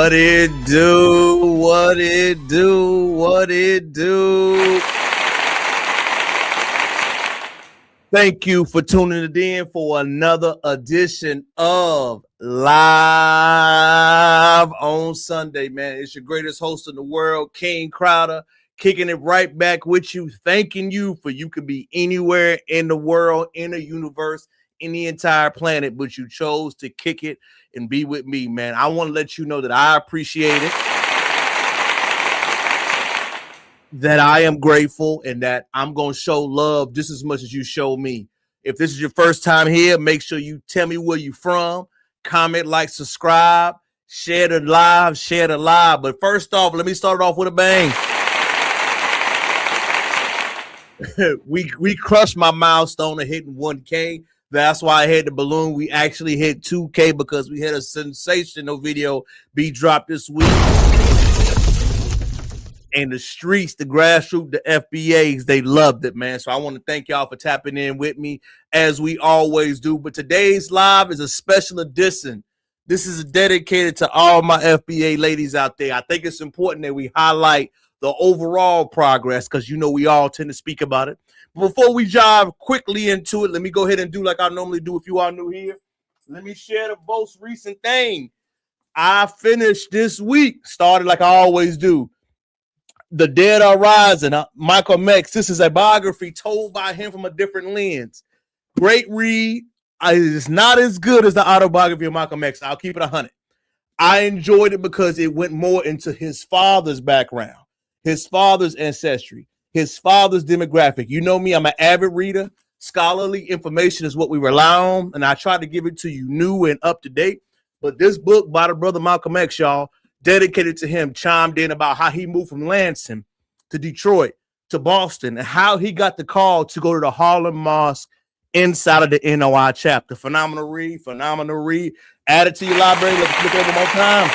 What it do? What it do? What it do? Thank you for tuning it in for another edition of Live on Sunday, man. It's your greatest host in the world, King Crowder, kicking it right back with you, thanking you for you could be anywhere in the world, in the universe, in the entire planet, but you chose to kick it and be with me, man. I want to let you know that I appreciate it, that I am grateful, and that I'm going to show love just as much as you show me. If this is your first time here, make sure you tell me where you're from, comment, like, subscribe, share the live. But first off, let me start it off with a bang. we crushed my milestone of hitting 1K. That's why I had the balloon. We actually hit 2K because we had a sensational video be dropped this week. And the streets, the grassroots, the FBAs, they loved it, man. So I want to thank y'all for tapping in with me as we always do. But today's live is a special edition. This is dedicated to all my FBA ladies out there. I think it's important that we highlight the overall progress because, you know, we all tend to speak about it. But before we dive quickly into it, let me go ahead and do like I normally do if you are new here. Let me share the most recent thing. I finished this week, started like I always do. The Dead Are Rising, Malcolm X. This is a biography told by him from a different lens. Great read. It's not as good as the autobiography of Malcolm X. I'll keep it 100. I enjoyed it because it went more into his father's background, his father's ancestry, his father's demographic. You know me, I'm an avid reader. Scholarly information is what we rely on, and I try to give it to you new and up to date. But this book by the brother Malcolm X, y'all, dedicated to him, chimed in about how he moved from Lansing to Detroit to Boston and how he got the call to go to the Harlem Mosque inside of the NOI chapter. Phenomenal read. Add it to your library. Let's look over more time.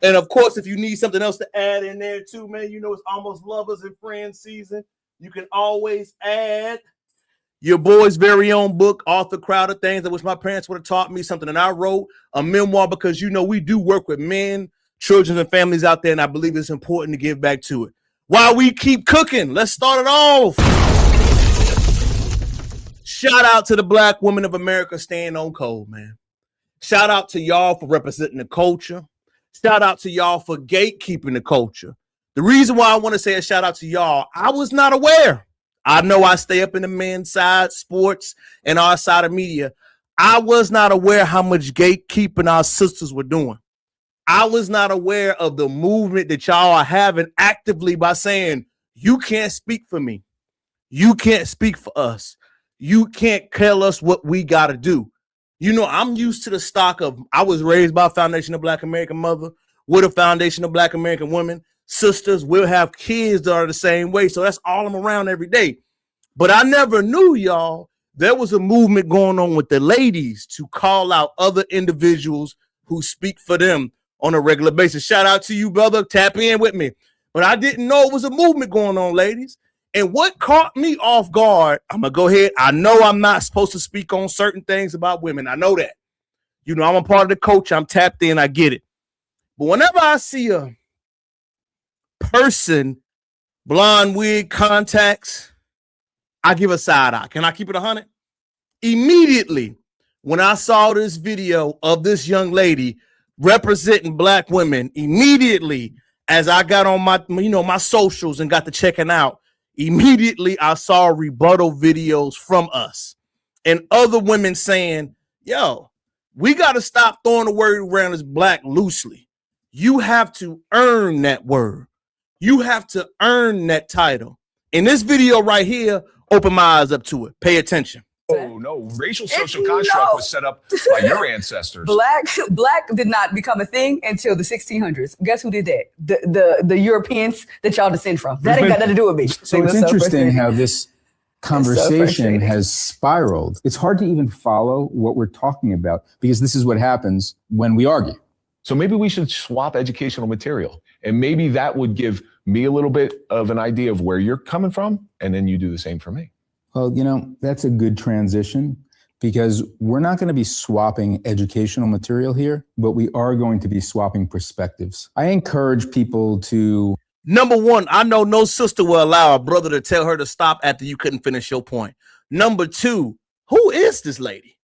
And of course, if you need something else to add in there too, man, you know it's almost lovers and friends season. You can always add your boy's very own book, Arthur Crowder, Things That Wish My Parents Would Have Taught Me, something that I wrote, a memoir, because, you know, we do work with men, children, and families out there, and I believe it's important to give back to it. While we keep cooking, let's start it off. Shout out to the Black women of America staying on code, man. Shout out to y'all for representing the culture. Shout out to y'all for gatekeeping the culture. The reason why I want to say a shout out to y'all, I was not aware. I know I stay up in the men's side, sports, and our side of media. I was not aware how much gatekeeping our sisters were doing. I was not aware of the movement that y'all are having actively by saying, you can't speak for me. You can't speak for us. You can't tell us what we got to do. You know, I'm used to the stock of, I was raised by a Foundation of Black American Mother with a Foundation of Black American Women. Sisters will have kids that are the same way. So that's all I'm around every day. But I never knew, y'all, there was a movement going on with the ladies to call out other individuals who speak for them on a regular basis. Shout out to you, brother. Tap in with me. But I didn't know it was a movement going on, ladies. And what caught me off guard, I'm going to go ahead. I know I'm not supposed to speak on certain things about women. I know that. You know, I'm a part of the culture. I'm tapped in. I get it. But whenever I see a person, blonde wig, contacts, I give a side eye. Can I keep it 100? Immediately, when I saw this video of this young lady representing Black women, immediately as I got on my, my socials and got to checking out, immediately I saw rebuttal videos from us and other women saying, yo, we got to stop throwing the word around as Black loosely. You have to earn that word. You have to earn that title. In this video right here, open my eyes up to it. Pay attention. Oh, no. Racial social construct was set up by your ancestors. Black did not become a thing until the 1600s. Guess who did that? The Europeans that y'all descend from. That ain't got nothing to do with me. So it's interesting how this conversation has spiraled. It's hard to even follow what we're talking about because this is what happens when we argue. So maybe we should swap educational material. And maybe that would give me a little bit of an idea of where you're coming from. And then you do the same for me. Well, that's a good transition because we're not going to be swapping educational material here, but we are going to be swapping perspectives. I encourage people to... Number one, I know no sister will allow a brother to tell her to stop after you couldn't finish your point. Number two, who is this lady?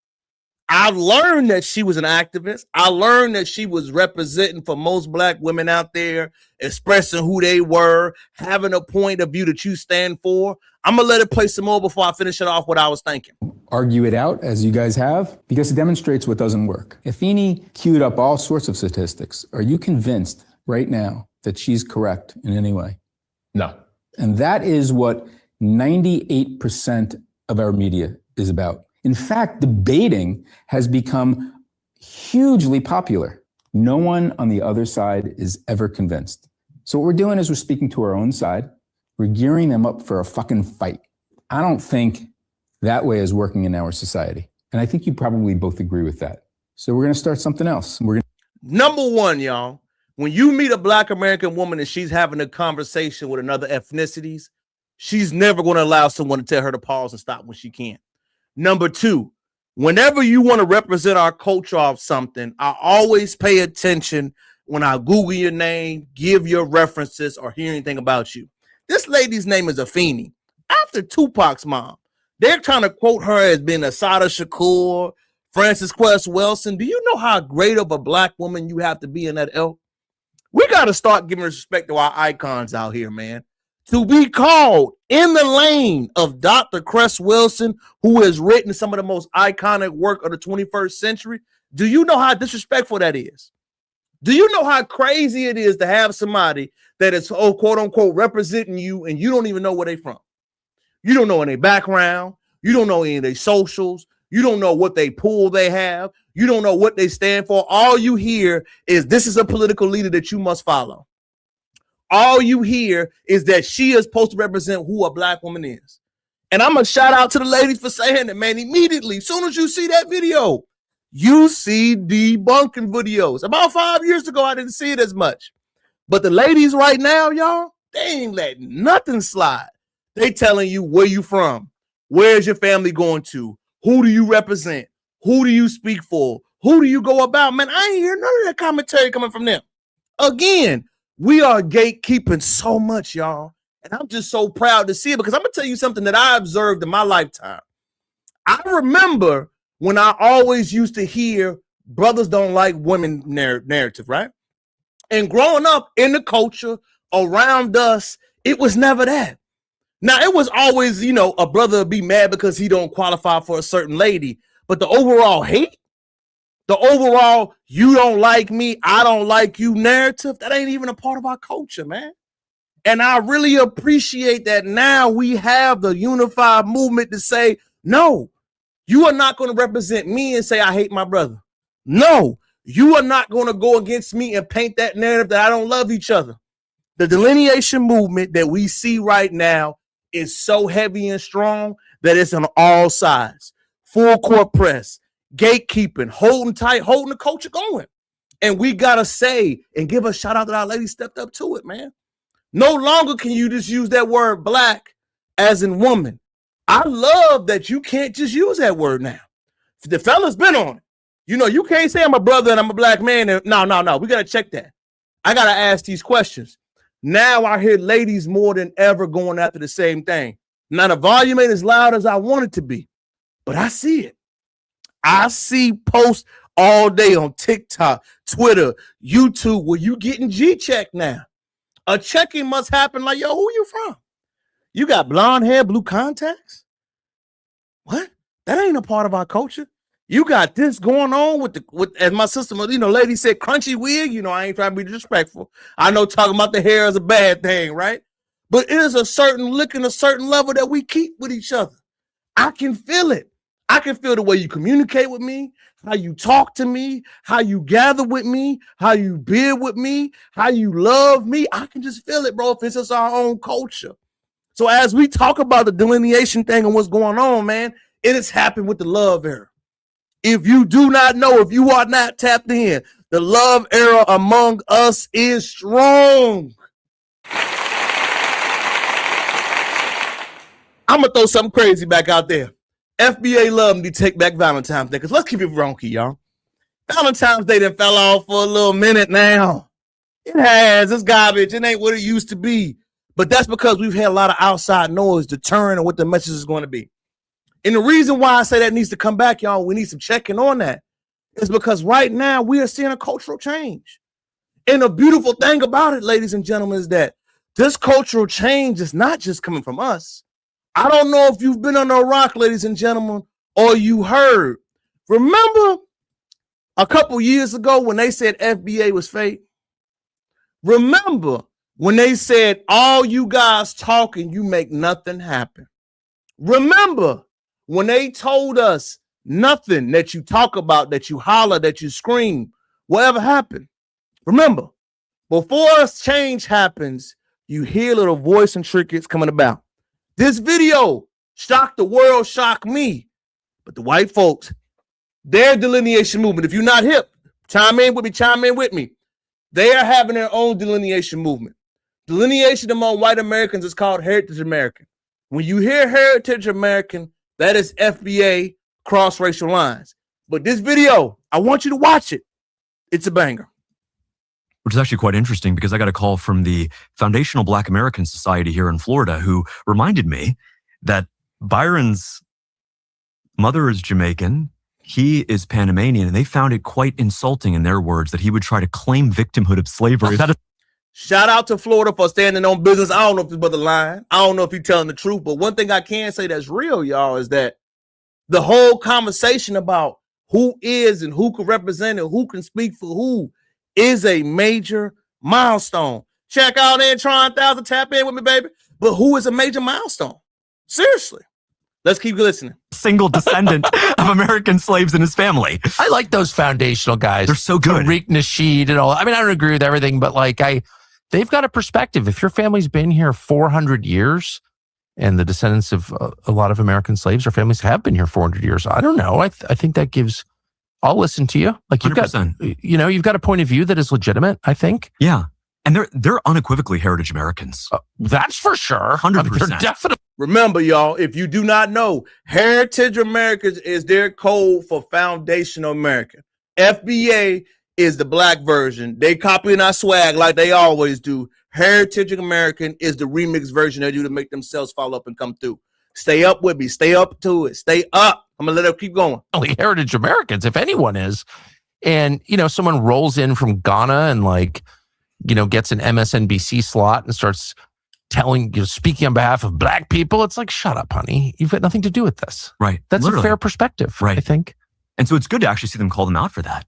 I learned that she was an activist. I learned that she was representing for most black women out there, expressing who they were, having a point of view that you stand for. I'm going to let it play some more before I finish it off what I was thinking. Argue it out, as you guys have, because it demonstrates what doesn't work. Afeni queued up all sorts of statistics. Are you convinced right now that she's correct in any way? No. And that is what 98% of our media is about. In fact, debating has become hugely popular. No one on the other side is ever convinced. So what we're doing is we're speaking to our own side. We're gearing them up for a fucking fight. I don't think that way is working in our society. And I think you probably both agree with that. So we're going to start something else. Number one, y'all, when you meet a black American woman and she's having a conversation with another ethnicities, she's never going to allow someone to tell her to pause and stop when she can. Number two, whenever you want to represent our culture of something, I always pay attention when I Google your name, give your references, or hear anything about you. This lady's name is Afeni, after Tupac's mom. They're trying to quote her as being Assata Shakur, Frances Cress Welsing. Do you know how great of a black woman you have to be in that ilk? We got to start giving respect to our icons out here, man. To be called in the lane of Dr. Cress Welsing, who has written some of the most iconic work of the 21st century. Do you know how disrespectful that is? Do you know how crazy it is to have somebody that is, quote unquote, representing you and you don't even know where they're from? You don't know any background. You don't know any of their socials. You don't know what they pull they have. You don't know what they stand for. All you hear is this is a political leader that you must follow. All you hear is that she is supposed to represent who a black woman is. And I'm going to shout out to the ladies for saying it, man. Immediately, as soon as you see that video, you see debunking videos. About 5 years ago, I didn't see it as much. But the ladies right now, y'all, they ain't letting nothing slide. They telling you where you from. Where's your family going to? Who do you represent? Who do you speak for? Who do you go about? Man, I ain't hear none of that commentary coming from them. Again, we are gatekeeping so much, y'all. And I'm just so proud to see it because I'm going to tell you something that I observed in my lifetime. I remember when I always used to hear brothers don't like women narrative, right? And growing up in the culture around us, it was never that. Now, it was always, you know, a brother would be mad because he don't qualify for a certain lady. But the overall hate, the overall you don't like me, I don't like you narrative, that ain't even a part of our culture, man. And I really appreciate that now we have the unified movement to say, no, you are not going to represent me and say I hate my brother. No, you are not going to go against me and paint that narrative that I don't love each other. The delineation movement that we see right now is so heavy and strong that it's on all sides. Full court press, gatekeeping, holding tight, holding the culture going. And we got to say and give a shout out that our lady stepped up to it, man. No longer can you just use that word black as in woman. I love that you can't just use that word now. The fella's been on it. You know, you can't say I'm a brother and I'm a black man. No. We got to check that. I got to ask these questions. Now I hear ladies more than ever going after the same thing. Now the volume ain't as loud as I want it to be, but I see it. I see posts all day on TikTok, Twitter, YouTube, where you getting G-checked now. A checking must happen like, yo, who you from? You got blonde hair, blue contacts? What? That ain't a part of our culture. You got this going on with as my sister, you know, lady said, crunchy wig. You know, I ain't trying to be disrespectful. I know talking about the hair is a bad thing, right? But it is a certain look and a certain level that we keep with each other. I can feel it. I can feel the way you communicate with me, how you talk to me, how you gather with me, how you build with me, how you love me. I can just feel it, bro, if it's just our own culture. So as we talk about the delineation thing and what's going on, man, it has happened with the love era. If you do not know, if you are not tapped in, the love era among us is strong. I'm going to throw something crazy back out there. FBA love them to take back Valentine's Day. Because let's keep it wonky, y'all. Valentine's Day done fell off for a little minute now. It has. It's garbage. It ain't what it used to be. But that's because we've had a lot of outside noise deterring what the message is going to be. And the reason why I say that needs to come back, y'all, we need some checking on that, is because right now we are seeing a cultural change. And the beautiful thing about it, ladies and gentlemen, is that this cultural change is not just coming from us. I don't know if you've been under a rock, ladies and gentlemen, or you heard. Remember a couple years ago when they said FBA was fake? Remember when they said, all you guys talking, you make nothing happen? Remember when they told us nothing that you talk about, that you holler, that you scream, whatever happened? Remember, before change happens, you hear little voice and trinkets coming about. This video shocked the world, shocked me. But the white folks, their delineation movement, if you're not hip, chime in with me. They are having their own delineation movement. Delineation among white Americans is called Heritage American. When you hear Heritage American, that is FBA cross-racial lines. But this video, I want you to watch it. It's a banger. Which is actually quite interesting because I got a call from the Foundational Black American Society here in Florida who reminded me that Byron's mother is Jamaican, he is Panamanian, and they found it quite insulting in their words that he would try to claim victimhood of slavery. Shout out to Florida for standing on business. I don't know if this brother lying. I don't know if he's telling the truth, but one thing I can say that's real, y'all, is that the whole conversation about who is and who can represent and who can speak for who is a major milestone. Check out in trying 1,000, tap in with me, baby. But who is a major milestone? Seriously. Let's keep listening. Single descendant of American slaves in his family. I like those foundational guys. They're so good. Tariq Nasheed and all. I mean, I don't agree with everything, but like they've got a perspective. If your family's been here 400 years, and the descendants of a lot of American slaves or families have been here 400 years, I don't know. I think that gives. I'll listen to you. Like you've 100%. got, you've got a point of view that is legitimate, I think. Yeah. And they're unequivocally heritage Americans. That's for sure. 100%. They're definitely. Remember, y'all, if you do not know, Heritage Americans is their code for Foundational American. FBA is the black version. They copying our swag like they always do. Heritage American is the remix version they do to make themselves follow up and come through. Stay up with me. Stay up to it. Stay up. I'm going to let her keep going. Only Heritage Americans, if anyone is. And, someone rolls in from Ghana and gets an MSNBC slot and starts speaking on behalf of black people. It's like, shut up, honey. You've got nothing to do with this. Right. That's Literally. a fair perspective, right. I think. And so it's good to actually see them call them out for that.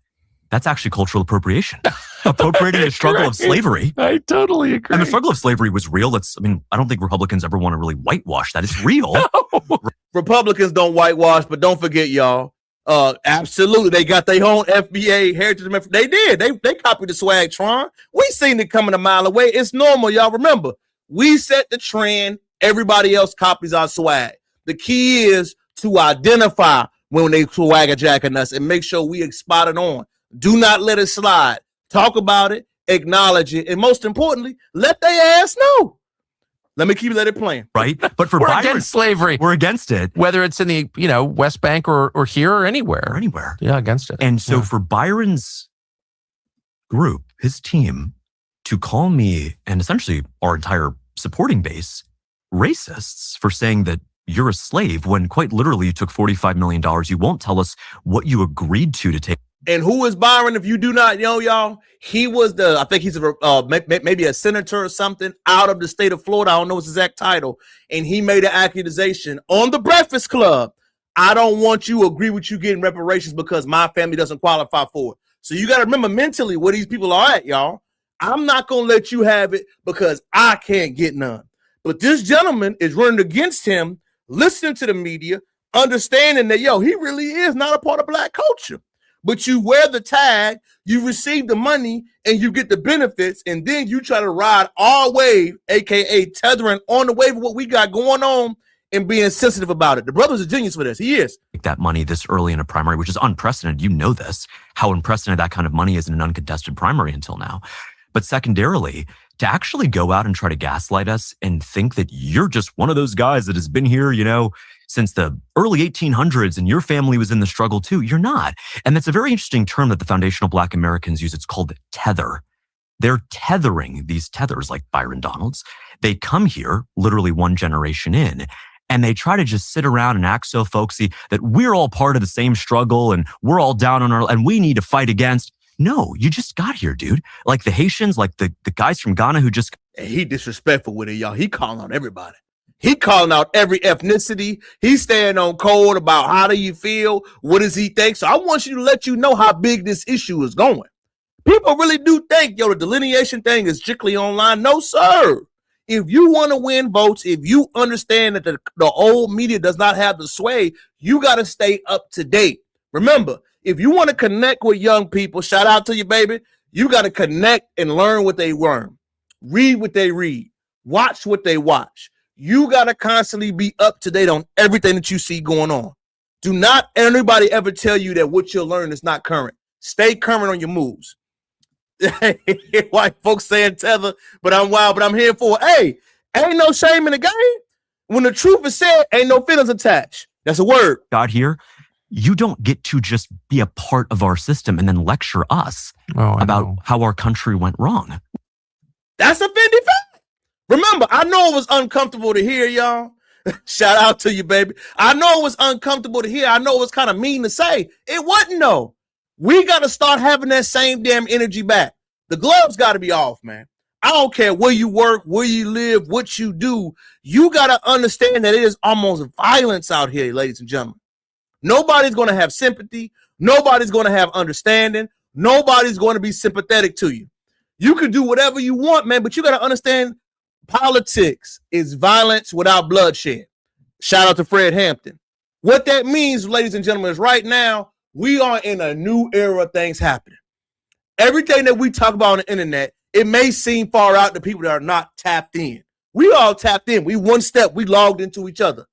That's actually cultural appropriation. Appropriating the struggle of slavery. I totally agree. And the struggle of slavery was real. I don't think Republicans ever want to really whitewash that. It's real. No. Republicans don't whitewash, but don't forget, y'all. Absolutely, they got their own FBA Heritage. They did. They copied the swag, Tron. We seen it coming a mile away. It's normal, y'all. Remember, we set the trend. Everybody else copies our swag. The key is to identify when they swagger jacking us and make sure we spot it on. Do not let it slide. Talk about it, acknowledge it, and most importantly, let their ass know. Let it playing. Right? But for we're Byron, against slavery. We're against it. Whether it's in the, West Bank or here or anywhere. Yeah, against it. And so for Byron's group, his team, to call me and essentially our entire supporting base racists for saying that you're a slave when quite literally you took $45 million. You won't tell us what you agreed to take. And who is Byron? If you do not know, y'all, he was I think he's maybe a senator or something out of the state of Florida. I don't know his exact title. And he made an accusation on the Breakfast Club. I don't want you to agree with you getting reparations because my family doesn't qualify for it. So you got to remember mentally where these people are at, y'all. I'm not going to let you have it because I can't get none. But this gentleman is running against him, listening to the media, understanding that, he really is not a part of black culture. But you wear the tag, you receive the money, and you get the benefits, and then you try to ride our wave, aka tethering on the wave of what we got going on and being sensitive about it. The brother's a genius for this. He is. That money this early in a primary, which is unprecedented. You know this, how unprecedented that kind of money is in an uncontested primary until now. But secondarily, to actually go out and try to gaslight us and think that you're just one of those guys that has been here, since the early 1800s and your family was in the struggle too. You're not. And that's a very interesting term that the foundational Black Americans use. It's called tether. They're tethering these tethers like Byron Donalds. They come here literally one generation in, and they try to just sit around and act so folksy that we're all part of the same struggle and we're all down on and we need to fight against. No, you just got here, dude. Like the Haitians, like the guys from Ghana who just... He disrespectful with it, y'all. He calling out everybody. He calling out every ethnicity. He's staying on code about how do you feel? What does he think? So I want you to let you know how big this issue is going. People really do think, the delineation thing is strictly online. No, sir. If you want to win votes, if you understand that the old media does not have the sway, you got to stay up to date. Remember, if you want to connect with young people, shout out to you, baby, you got to connect and learn what they learn. Read what they read. Watch what they watch. You got to constantly be up to date on everything that you see going on. Do not anybody ever tell you that what you'll learn is not current. Stay current on your moves. White folks saying tether, but I'm wild, but I'm here for it. Hey, ain't no shame in the game. When the truth is said, ain't no feelings attached. That's a word. Got here. You don't get to just be a part of our system and then lecture us about how our country went wrong. That's a 50 fact. Remember, I know it was uncomfortable to hear, y'all. Shout out to you, baby. I know it was uncomfortable to hear. I know it was kind of mean to say. It wasn't, though. We got to start having that same damn energy back. The gloves got to be off, man. I don't care where you work, where you live, what you do. You got to understand that it is almost violence out here, ladies and gentlemen. Nobody's going to have sympathy. Nobody's going to have understanding. Nobody's going to be sympathetic to you. You can do whatever you want, man, but you got to understand politics is violence without bloodshed. Shout out to Fred Hampton. What that means, ladies and gentlemen, is right now, we are in a new era of things happening. Everything that we talk about on the internet, it may seem far out to people that are not tapped in. We all tapped in. We one step, we logged into each other.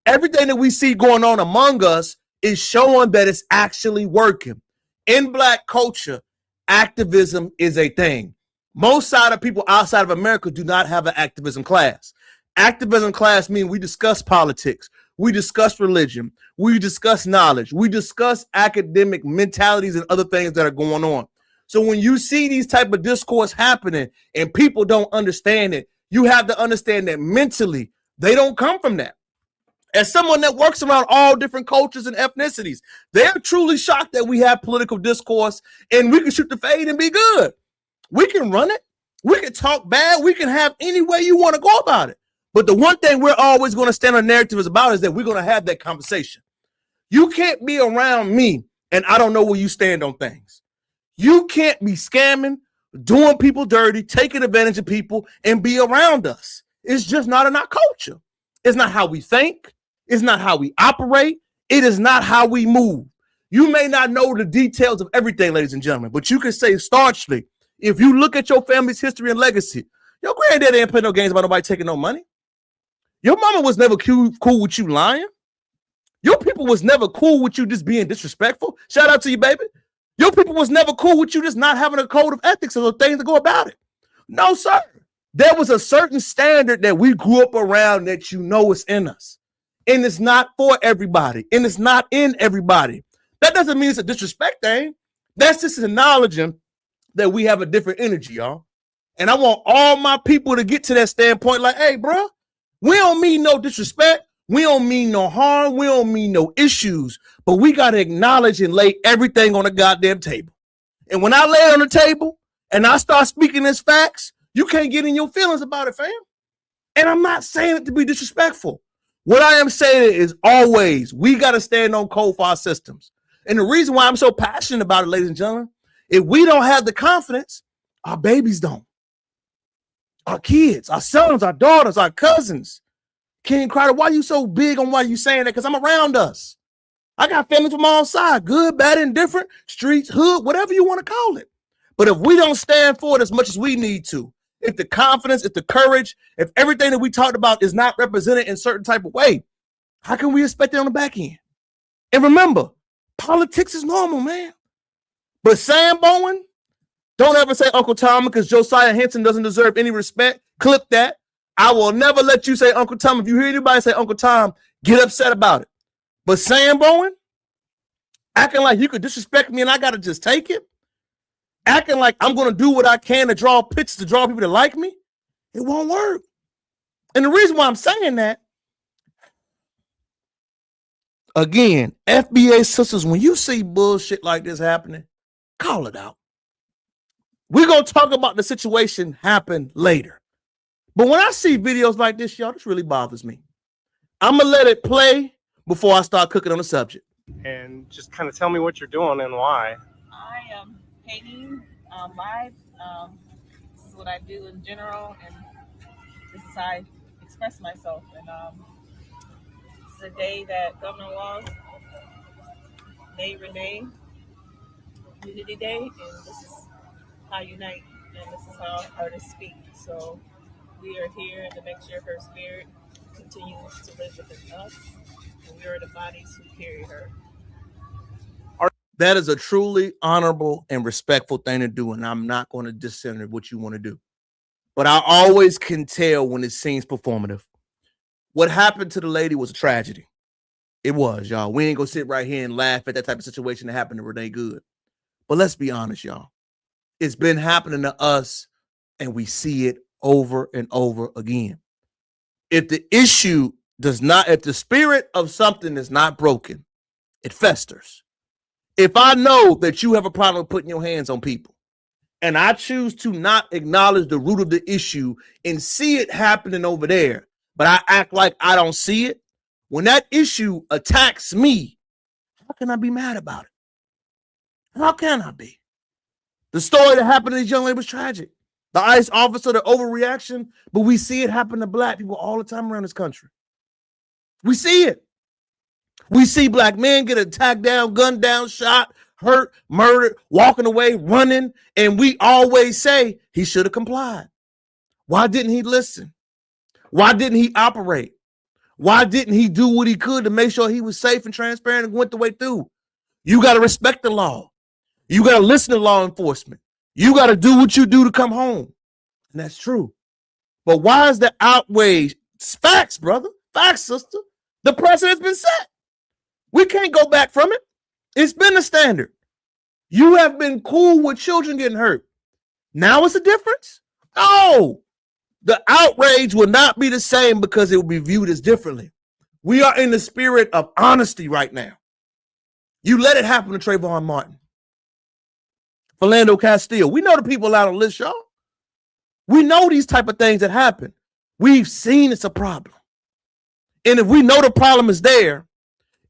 Everything that we see going on among us is showing that it's actually working. In Black culture, activism is a thing. Most side of people outside of America do not have an activism class. Activism class means we discuss politics. We discuss religion. We discuss knowledge. We discuss academic mentalities and other things that are going on. So when you see these type of discourse happening and people don't understand it, you have to understand that mentally they don't come from that. As someone that works around all different cultures and ethnicities, they're truly shocked that we have political discourse and we can shoot the fade and be good. We can run it. We can talk bad. We can have any way you want to go about it. But the one thing we're always going to stand on narrative is about is that we're going to have that conversation. You can't be around me and I don't know where you stand on things. You can't be scamming, doing people dirty, taking advantage of people and be around us. It's just not in our culture. It's not how we think. It's not how we operate. It is not how we move. You may not know the details of everything, ladies and gentlemen, but you can say starchly, if you look at your family's history and legacy, your granddaddy ain't play no games about nobody taking no money. Your mama was never cool with you lying. Your people was never cool with you just being disrespectful. Shout out to you, baby. Your people was never cool with you just not having a code of ethics or things to go about it. No, sir. There was a certain standard that we grew up around that you know is in us. And it's not for everybody. And it's not in everybody. That doesn't mean it's a disrespect thing. That's just acknowledging that we have a different energy, y'all. And I want all my people to get to that standpoint like, hey, bro, we don't mean no disrespect. We don't mean no harm. We don't mean no issues. But we got to acknowledge and lay everything on the goddamn table. And when I lay it on the table and I start speaking as facts, you can't get in your feelings about it, fam. And I'm not saying it to be disrespectful. What I am saying is always we got to stand on code for our systems. And the reason why I'm so passionate about it, ladies and gentlemen, if we don't have the confidence, our babies don't. Our kids, our sons, our daughters, our cousins. King Crowder, why you so big on why you saying that? Because I'm around us. I got families from all sides, good, bad, indifferent, streets, hood, whatever you want to call it. But if we don't stand for it as much as we need to, if the confidence, if the courage, if everything that we talked about is not represented in a certain type of way, how can we expect it on the back end? And remember, politics is normal, man. But Sam Bowen, Don't ever say Uncle Tom because Josiah Henson doesn't deserve any respect. Clip that. I will never let you say Uncle Tom. If you hear anybody say Uncle Tom, get upset about it. But Sam Bowen, acting like you could disrespect me and I got to just take it, acting like I'm going to do what I can to draw pictures, to draw people to like me, it won't work. And the reason why I'm saying that, again, FBA sisters, when you see bullshit like this happening, call it out. We're going to talk about the situation happen later. But when I see videos like this, y'all, this really bothers me. I'm going to let it play before I start cooking on the subject. And just kind of tell me what you're doing and why. I am painting live. This is what I do in general, and this is how I express myself. And this is a day that Governor Walz made Renee Unity Day, and this is how I unite, and this is how artists speak. So we are here to make sure her spirit continues to live within us, and we are the bodies who carry her. That is a truly honorable and respectful thing to do, and I'm not going to dissent what you want to do. But I always can tell when it seems performative. What happened to the lady was a tragedy. It was, y'all. We ain't going to sit right here and laugh at that type of situation that happened to Renee Good. But let's be honest, y'all. It's been happening to us, and we see it over and over again. If the issue does not, if the spirit of something is not broken, it festers. If I know that you have a problem with putting your hands on people, and I choose to not acknowledge the root of the issue and see it happening over there, but I act like I don't see it, when that issue attacks me, how can I be mad about it? How can I be? The story that happened to this young lady was tragic. The ICE officer, the overreaction, but we see it happen to black people all the time around this country. We see it. We see black men get attacked down, gunned down, shot, hurt, murdered, walking away, running, and we always say he should have complied. Why didn't he listen? Why didn't he operate? Why didn't he do what he could to make sure he was safe and transparent and went the way through? You got to respect the law. You got to listen to law enforcement. You got to do what you do to come home. And that's true. But why is the outrage? It's facts, brother. Facts, sister. The precedent's been set. We can't go back from it. It's been the standard. You have been cool with children getting hurt. Now it's a difference? No. The outrage will not be the same because it will be viewed as differently. We are in the spirit of honesty right now. You let it happen to Trayvon Martin. Philando Castile. We know the people out on the list, y'all. We know these type of things that happen. We've seen it's a problem. And if we know the problem is there,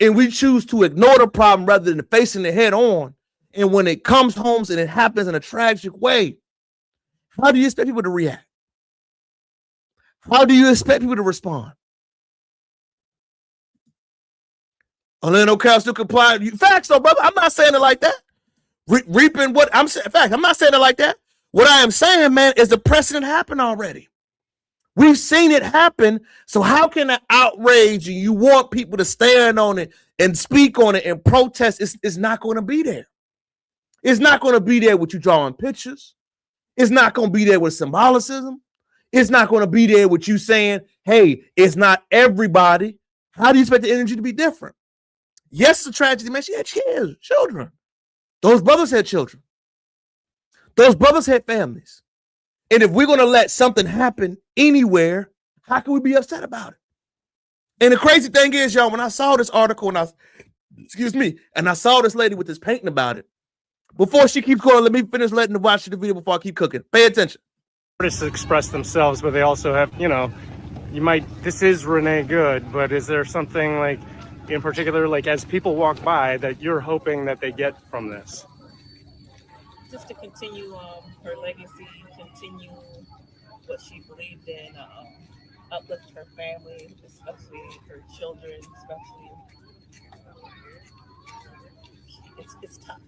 and we choose to ignore the problem rather than facing it head on, and when it comes home and it happens in a tragic way, how do you expect people to react? How do you expect people to respond? Orlando Castile complied. Facts, though, brother. I'm not saying it like that. Reaping what I'm saying. Fact, I'm not saying it like that. What I am saying, man, is the precedent happened already. We've seen it happen. So how can the outrage and you want people to stand on it and speak on it and protest? It's not going to be there. It's not going to be there with you drawing pictures. It's not going to be there with symbolicism. It's not going to be there with you saying, hey, it's not everybody. How do you expect the energy to be different? Yes, it's a tragedy, man. She had children. Those brothers had children. Those brothers had families. And if we're going to let something happen anywhere, how can we be upset about it? And the crazy thing is, y'all, when I saw this article and I saw this lady with this painting about it, before she keeps going, let me finish letting her watch the video before I keep cooking. Pay attention. Artists express themselves, but they also have, this is Renee Good, but is there something like in particular, like as people walk by, that you're hoping that they get from this? Just to continue her legacy, continue what she believed in, uplift her family, especially her children, especially. It's tough.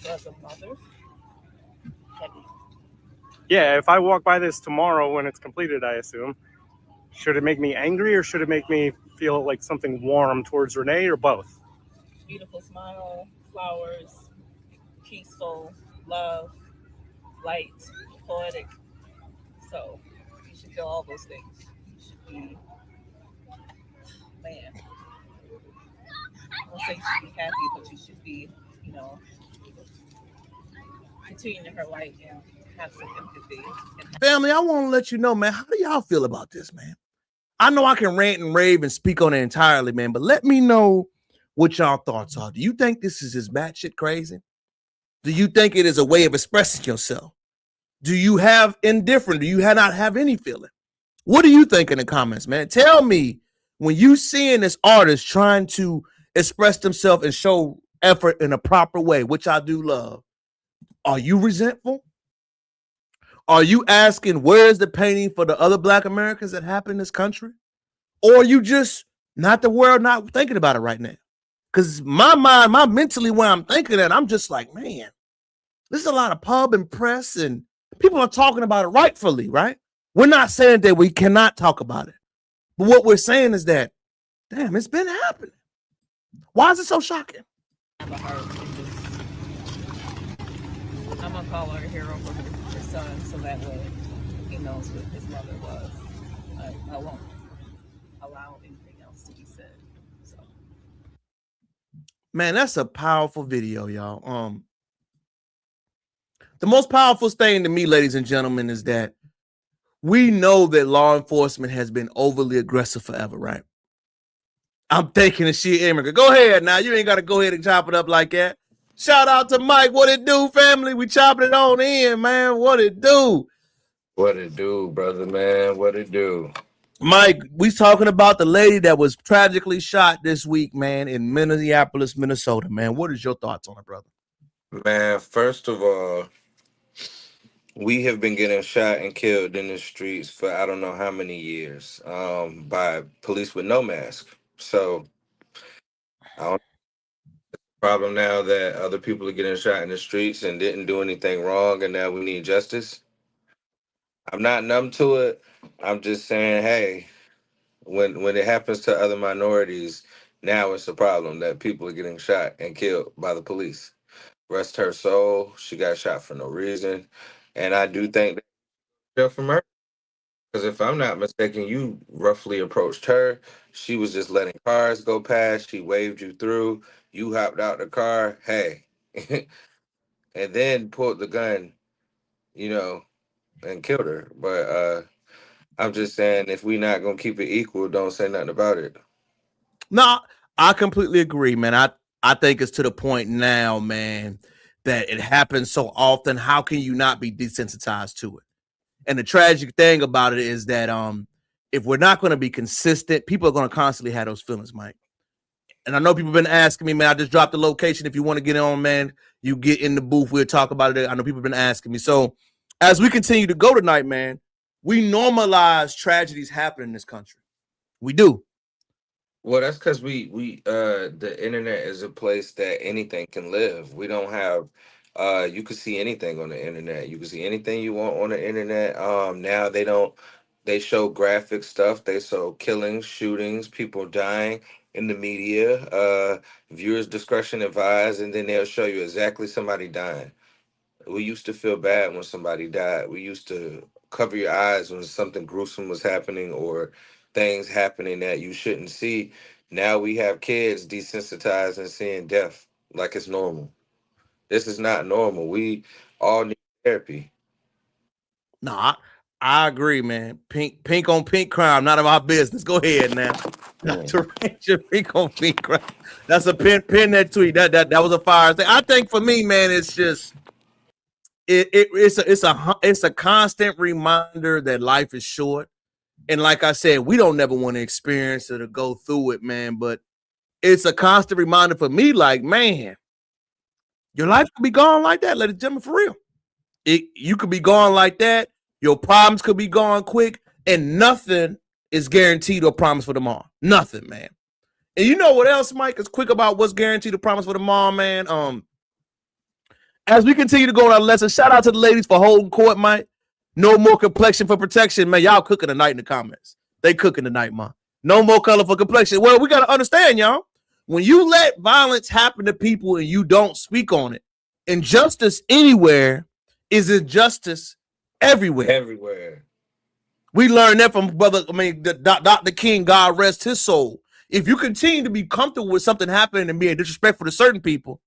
So as a mother, heavy. Yeah, if I walk by this tomorrow when it's completed, I assume, should it make me angry or should it make me feel like something warm towards Renee, or both? Beautiful smile, flowers, peaceful, love, light, poetic. So you should feel all those things. You should be, man, I won't say you should be happy, but you should be, you know, continuing to her light and have some empathy. Family, I want to let you know, man, how do y'all feel about this, man? I know I can rant and rave and speak on it entirely, man, but let me know what y'all thoughts are. Do you think this is just batshit crazy? Do you think it is a way of expressing yourself? Do you have indifferent? Do you not have any feeling? What do you think in the comments, man? Tell me when you seeing this artist trying to express themselves and show effort in a proper way, which I do love. Are you resentful? Are you asking where's the painting for the other Black Americans that happen in this country? Or are you just not the world, not thinking about it right now? Because my mind, my mentally where I'm thinking that, I'm just like, man, there's a lot of pub and press and people are talking about it rightfully, right? We're not saying that we cannot talk about it. But what we're saying is that, damn, it's been happening. Why is it so shocking? I'm gonna call her a hero for her son, so that way he knows what his mother was. I won't allow anything else to be said. So, man, that's a powerful video, y'all. The most powerful thing to me, ladies and gentlemen, is that we know that law enforcement has been overly aggressive forever, right? I'm thinking of shit, Immigrant. Go ahead now. You ain't got to go ahead and chop it up like that. Shout out to Mike. What it do, family? We chopping it on in, man. What it do? What it do, brother, man? What it do? Mike, we talking about the lady that was tragically shot this week, man, in Minneapolis, Minnesota, man. What is your thoughts on it, brother? Man, first of all, we have been getting shot and killed in the streets for I don't know how many years by police with no mask. So I don't problem now that other people are getting shot in the streets and didn't do anything wrong, and now we need justice. I'm not numb to it. I'm just saying, hey, when it happens to other minorities, now it's a problem that people are getting shot and killed by the police. Rest her soul. She got shot for no reason, and I do think that for murder. Because if I'm not mistaken, you roughly approached her. She was just letting cars go past. She waved you through. You hopped out the car. Hey, and then pulled the gun, you know, and killed her. But I'm just saying, if we not gonna keep it equal, don't say nothing about it. No, I completely agree, man. I think it's to the point now, man, that it happens so often. How can you not be desensitized to it? And the tragic thing about it is that if we're not going to be consistent, people are going to constantly have those feelings, Mike. And I know people have been asking me, man, I just dropped the location. If you want to get on, man, you get in the booth. We'll talk about it. I know people have been asking me. So as we continue to go tonight, man, we normalize tragedies happening in this country. We do. Well, that's because we the internet is a place that anything can live. We don't have you can see anything on the internet. You can see anything you want on the internet. Now they show graphic stuff. They show killings, shootings, people dying in the media. Viewers discretion advised, and then they'll show you exactly somebody dying. We used to feel bad when somebody died. We used to cover your eyes when something gruesome was happening or things happening that you shouldn't see. Now we have kids desensitized and seeing death like it's normal. This is not normal. We all need therapy. No, I agree, man. Pink on pink crime, not my business. Go ahead now. Dr. Ranger, pink on pink crime. That's a pin that tweet. That was a fire thing. I think for me, man, it's just it's a constant reminder that life is short. And like I said, we don't never want to experience it or go through it, man. But it's a constant reminder for me, like, man, your life could be gone like that, ladies and gentlemen, for real. You could be gone like that. Your problems could be gone quick, and nothing is guaranteed or promised for tomorrow. Nothing, man. And you know what else, Mike, is quick about what's guaranteed or promised for tomorrow, man? As we continue to go on our lesson, shout out to the ladies for holding court, Mike. No more complexion for protection, man. Y'all cooking tonight in the comments. They cooking tonight, man. No more color for complexion. Well, we got to understand, y'all. When you let violence happen to people and you don't speak on it, injustice anywhere is injustice everywhere. Everywhere. We learned that from Dr. King, God rest his soul. If you continue to be comfortable with something happening and being disrespectful to certain people,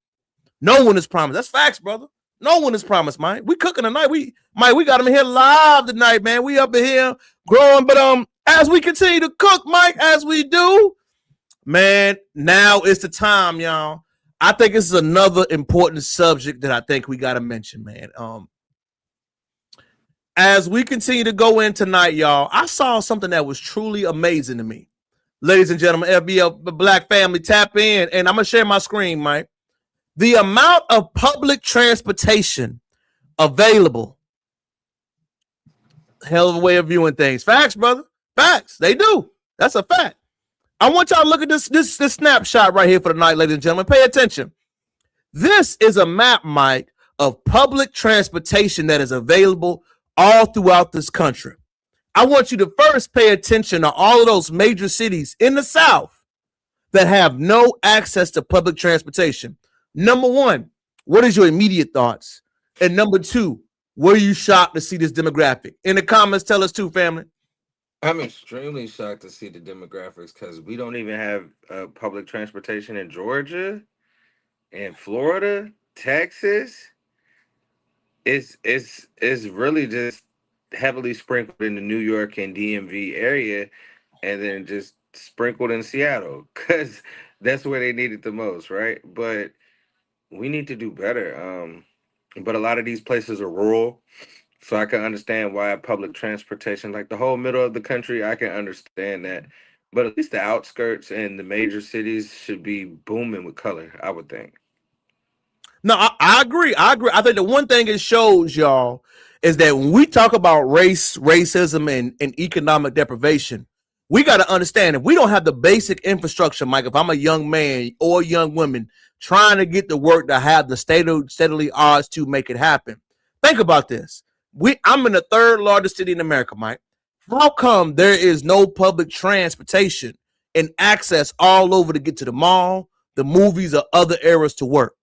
no one is promised. That's facts, brother. No one is promised, man. We cooking tonight. We got them here live tonight, man. We up in here growing, but as we continue to cook, Mike, as we do, man, now is the time, y'all. I think this is another important subject that I think we got to mention, man. As we continue to go in tonight, y'all, I saw something that was truly amazing to me. Ladies and gentlemen, FBL Black family, tap in, and I'm going to share my screen, Mike. The amount of public transportation available, hell of a way of viewing things. Facts, brother. Facts. They do. That's a fact. I want y'all to look at this snapshot right here for the night, ladies and gentlemen. Pay attention. This is a map, Mike, of public transportation that is available all throughout this country. I want you to first pay attention to all of those major cities in the South that have no access to public transportation. Number one, what is your immediate thoughts? And number two, were you shocked to see this demographic? In the comments, tell us too, family. I'm extremely shocked to see the demographics because we don't even have public transportation in Georgia, in Florida, Texas. It's really just heavily sprinkled in the New York and DMV area, and then just sprinkled in Seattle because that's where they need it the most, right? But we need to do better. But a lot of these places are rural. So I can understand why public transportation, like the whole middle of the country, I can understand that. But at least the outskirts and the major cities should be booming with color, I would think. No, I agree. I think the one thing it shows, y'all, is that when we talk about racism, and economic deprivation, we got to understand if we don't have the basic infrastructure, Mike, if I'm a young man or a young woman trying to get to work to have the steadily odds to make it happen. Think about this. I'm in the third largest city in America, Mike. How come there is no public transportation and access all over to get to the mall, the movies, or other areas to work?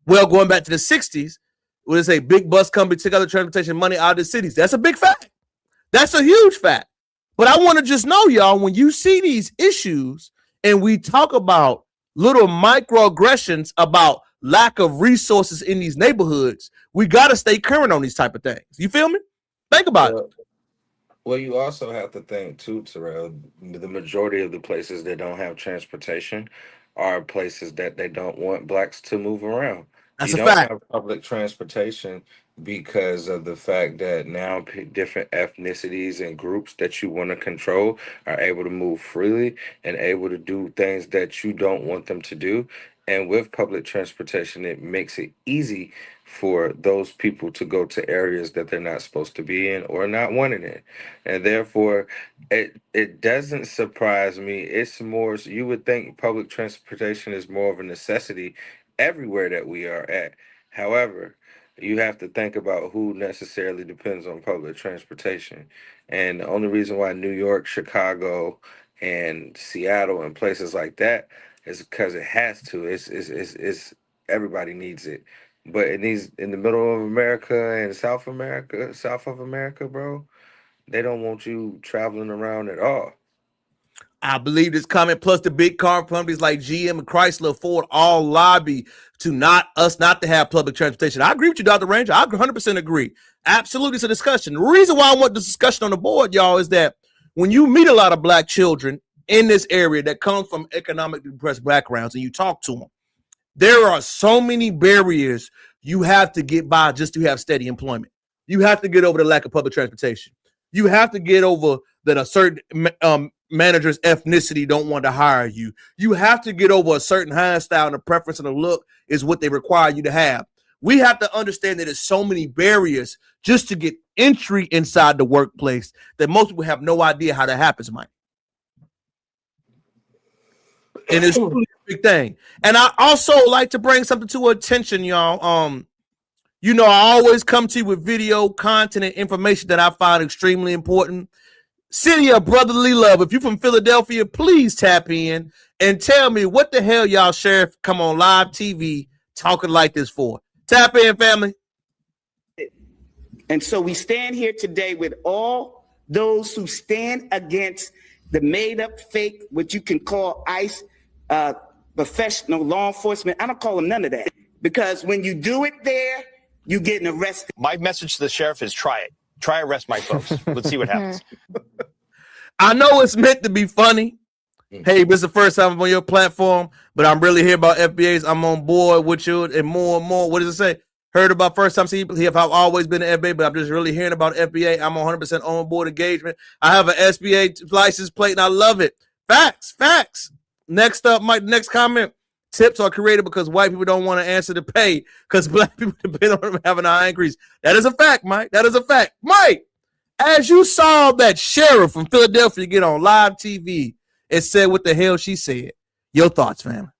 Well, going back to the 60s, when it's a big bus company took other transportation money out of the cities. That's a big fact. That's a huge fact. But I want to just know, y'all, when you see these issues and we talk about little microaggressions about lack of resources in these neighborhoods, we got to stay current on these type of things. You feel me? Think about it. Well, you also have to think too, Terrell, the majority of the places that don't have transportation are places that they don't want blacks to move around. That's You a don't fact. have public transportation because of the fact that now different ethnicities and groups that you want to control are able to move freely and able to do things that you don't want them to do. And with public transportation, it makes it easy for those people to go to areas that they're not supposed to be in or not wanting in. And therefore, it doesn't surprise me. It's more, so you would think public transportation is more of a necessity everywhere that we are at. However, you have to think about who necessarily depends on public transportation. And the only reason why New York, Chicago, and Seattle and places like that is because it has to. It's everybody needs it. But it needs in the middle of America and South of America, bro, they don't want you traveling around at all. I believe this comment, plus the big car companies like GM and Chrysler, Ford, all lobby to not to have public transportation. I agree with you, Dr. Ranger. I 100% agree. Absolutely, it's a discussion. The reason why I want this discussion on the board, y'all, is that when you meet a lot of black children in this area that come from economically depressed backgrounds and you talk to them, there are so many barriers you have to get by just to have steady employment. You have to get over the lack of public transportation. You have to get over that a certain manager's ethnicity don't want to hire you. You have to get over a certain hairstyle and a preference and a look is what they require you to have. We have to understand that there's so many barriers just to get entry inside the workplace that most people have no idea how that happens, Mike. And it's really a big thing. And I also like to bring something to attention, y'all. You know, I always come to you with video content and information that I find extremely important. City of Brotherly Love. If you're from Philadelphia, please tap in and tell me what the hell y'all sheriff come on live TV talking like this for. Tap in, family. And so we stand here today with all those who stand against the made up fake, what you can call ICE, professional law enforcement. I don't call them none of that, because when you do it there, you're getting arrested. My message to the sheriff is try it. Try arrest my folks. Let's see what happens. I know it's meant to be funny. Hey, this is the first time I'm on your platform, but I'm really here about FBAs. I'm on board with you and more. What does it say? Heard about first time. See, I've always been an FBA, but I'm just really hearing about FBA. I'm 100% on board engagement. I have an SBA license plate, and I love it. Facts. Next up, Mike, next comment. Tips are created because white people don't want to answer the pay because black people depend on them having a high increase. That is a fact, Mike. That is a fact. Mike, as you saw that sheriff from Philadelphia get on live TV and said what the hell she said, your thoughts, fam?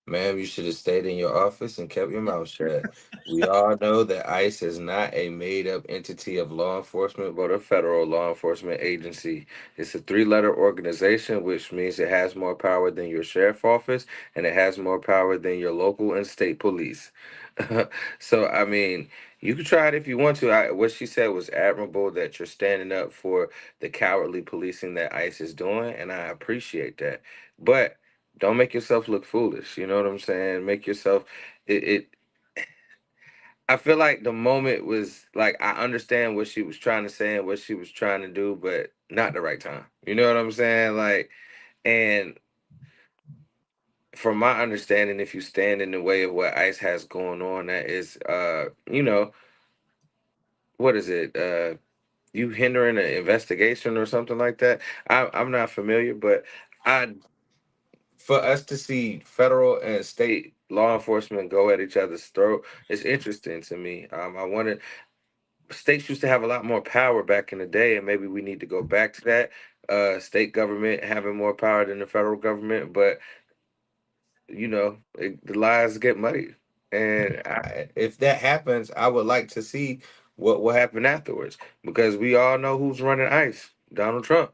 Ma'am, you should have stayed in your office and kept your mouth shut. We all know that ICE is not a made-up entity of law enforcement, but a federal law enforcement agency. It's a 3-letter organization, which means it has more power than your sheriff office, and it has more power than your local and state police. So, I mean, you can try it if you want to. What she said was admirable, that you're standing up for the cowardly policing that ICE is doing, and I appreciate that. But don't make yourself look foolish. You know what I'm saying? Make yourself I feel like the moment was like, I understand what she was trying to say and what she was trying to do, but not the right time. You know what I'm saying? Like, and from my understanding, if you stand in the way of what ICE has going on, that is what is it? You hindering an investigation or something like that. I'm not familiar, but for us to see federal and state law enforcement go at each other's throat, it's interesting to me. I wanted states used to have a lot more power back in the day, and maybe we need to go back to that. State government having more power than the federal government, but the lies get muddy. And if that happens, I would like to see what will happen afterwards, because we all know who's running ICE, Donald Trump,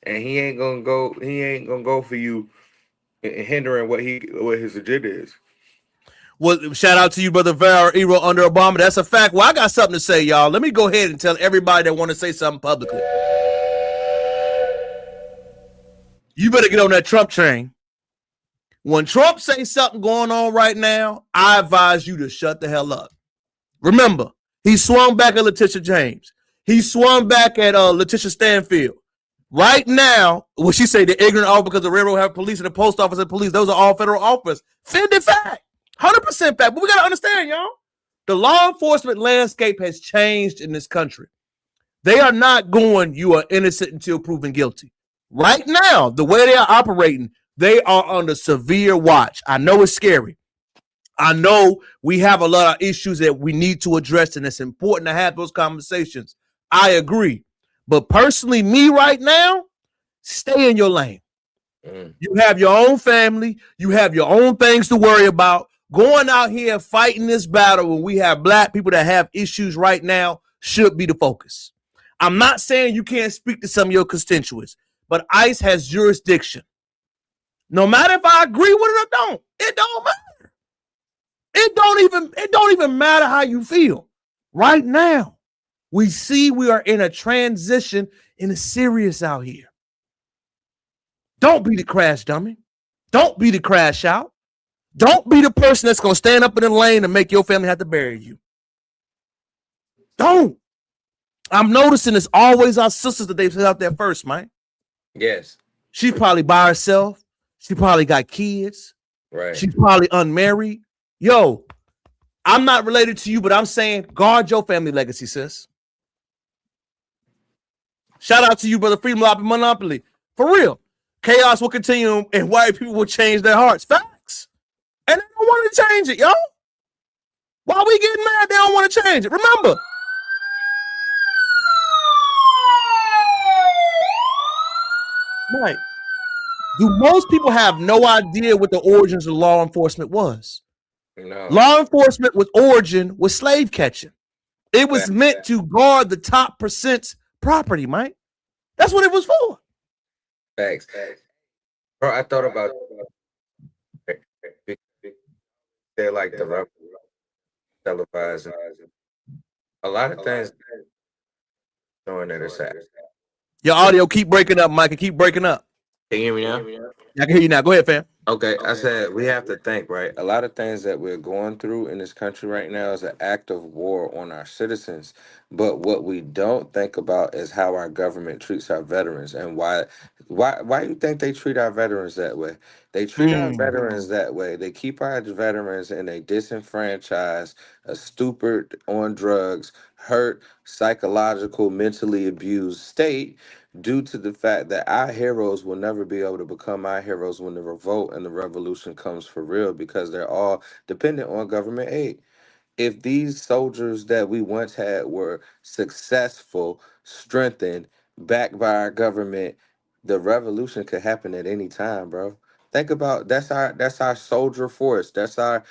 and he ain't gonna go. He ain't gonna go for you hindering what his agenda is. Well, shout out to you, brother Vero under Obama. That's a fact. Well, I got something to say, y'all. Let me go ahead and tell everybody that want to say something publicly. You better get on that Trump train. When Trump says something going on right now, I advise you to shut the hell up. Remember, he swung back at Letitia James. He swung back at Letitia Stanfield. Right now, what she say, the ignorant all because the railroad have police and the post office and police, those are all federal officers. Fended fact. 100% fact. But we got to understand, y'all, the law enforcement landscape has changed in this country. They are not going, you are innocent until proven guilty. Right now, the way they are operating, they are under severe watch. I know it's scary. I know we have a lot of issues that we need to address, and it's important to have those conversations. I agree. But personally, me right now, stay in your lane. You have your own family. You have your own things to worry about. Going out here fighting this battle when we have black people that have issues right now should be the focus. I'm not saying you can't speak to some of your constituents, but ICE has jurisdiction. No matter if I agree with it or don't, it don't matter. It don't even matter how you feel. Right now, we see we are in a transition and it's serious out here. Don't be the crash dummy. Don't be the crash out. Don't be the person that's going to stand up in the lane and make your family have to bury you. Don't. I'm noticing it's always our sisters that they put out there first, man. Yes. She's probably by herself. She probably got kids. Right. She's probably unmarried. Yo, I'm not related to you, but I'm saying guard your family legacy, sis. Shout out to you, brother Freedom Monopoly. For real. Chaos will continue and white people will change their hearts. Facts. And they don't want to change it, yo. Why we getting mad? They don't want to change it. Remember. Right. Do most people have no idea what the origins of law enforcement was? No. Law enforcement with origin was slave catching. It was meant to guard the top percent's property, Mike. That's what it was for. Thanks. Bro, I thought about they like the televised. A lot of things showing that it's happening. Your audio keep breaking up, Mike. It keep breaking up. Can you hear me now? I can hear you now. Go ahead, fam. Okay, I said we have to think, right? A lot of things that we're going through in this country right now is an act of war on our citizens. But what we don't think about is how our government treats our veterans and why you think they treat our veterans that way? They treat our veterans that way. They keep our veterans in a disenfranchised, a stupid, on drugs, hurt, psychological, mentally abused state due to the fact that our heroes will never be able to become our heroes when the revolt and the revolution comes for real because they're all dependent on government aid. If these soldiers that we once had were successful, strengthened, backed by our government, the revolution could happen at any time, bro. Think about that's our soldier force. That's our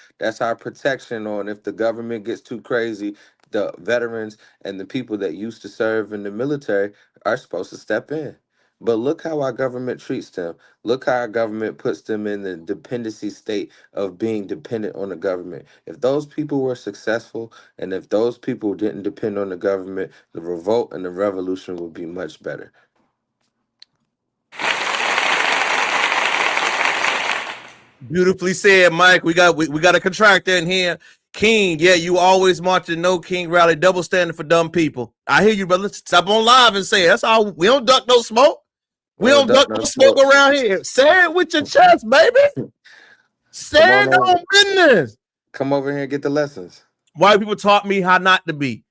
protection on if the government gets too crazy, the veterans and the people that used to serve in the military are supposed to step in. But look how our government treats them. Look how our government puts them in the dependency state of being dependent on the government. If those people were successful and if those people didn't depend on the government, the revolt and the revolution would be much better. Beautifully said, Mike. We got a contractor in here. King, yeah, you always marching no King rally, double standing for dumb people. I hear you, brother. Stop on live and say it. That's all. We don't duck no smoke. We don't duck no smoke around here. Say it with your chest, baby. Say it on business. Come over here and get the lessons. White people taught me how not to be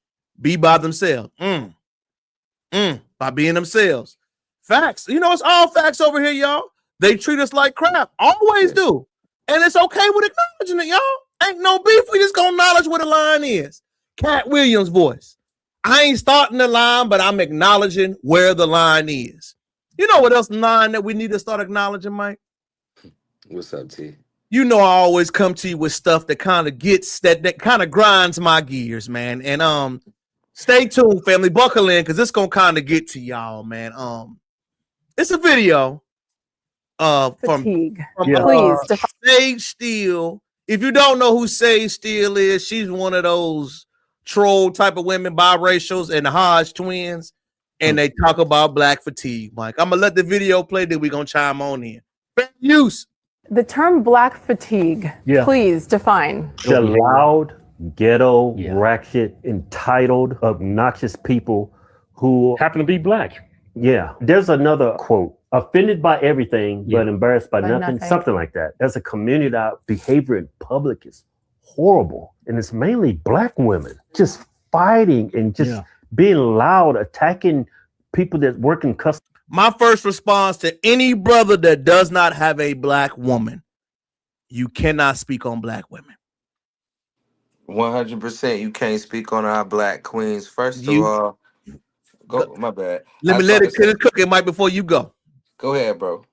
by themselves. By being themselves. Facts. You know, it's all facts over here, y'all. They treat us like crap. Always do. And it's okay with acknowledging it, y'all. Ain't no beef. We just gonna acknowledge what the line is. Cat Williams' voice. I ain't starting the line, but I'm acknowledging where the line is. You know what else line that we need to start acknowledging, Mike? What's up, T? You know I always come to you with stuff that kind of gets that kind of grinds my gears, man. And stay tuned, family. Buckle in, because it's gonna kind of get to y'all, man. It's a video from Sage Steele. If you don't know who Sage Steele is, she's one of those troll type of women, biracials, and the Hodge twins, and they talk about black fatigue. Mike, I'm gonna let the video play, then we're gonna chime on in. Fair use. The term black fatigue, please define. The loud, ghetto, ratchet, entitled, obnoxious people who happen to be black. Yeah. There's another quote. Offended by everything, but embarrassed by nothing. Something like that. There's a community that behavior in public is horrible. And it's mainly black women just fighting and just being loud, attacking people that work in custom. My first response to any brother that does not have a black woman, you cannot speak on black women. 100%. You can't speak on our black queens. First of all, my bad. Let me let it cook it, Mike, before you go. Go ahead, bro.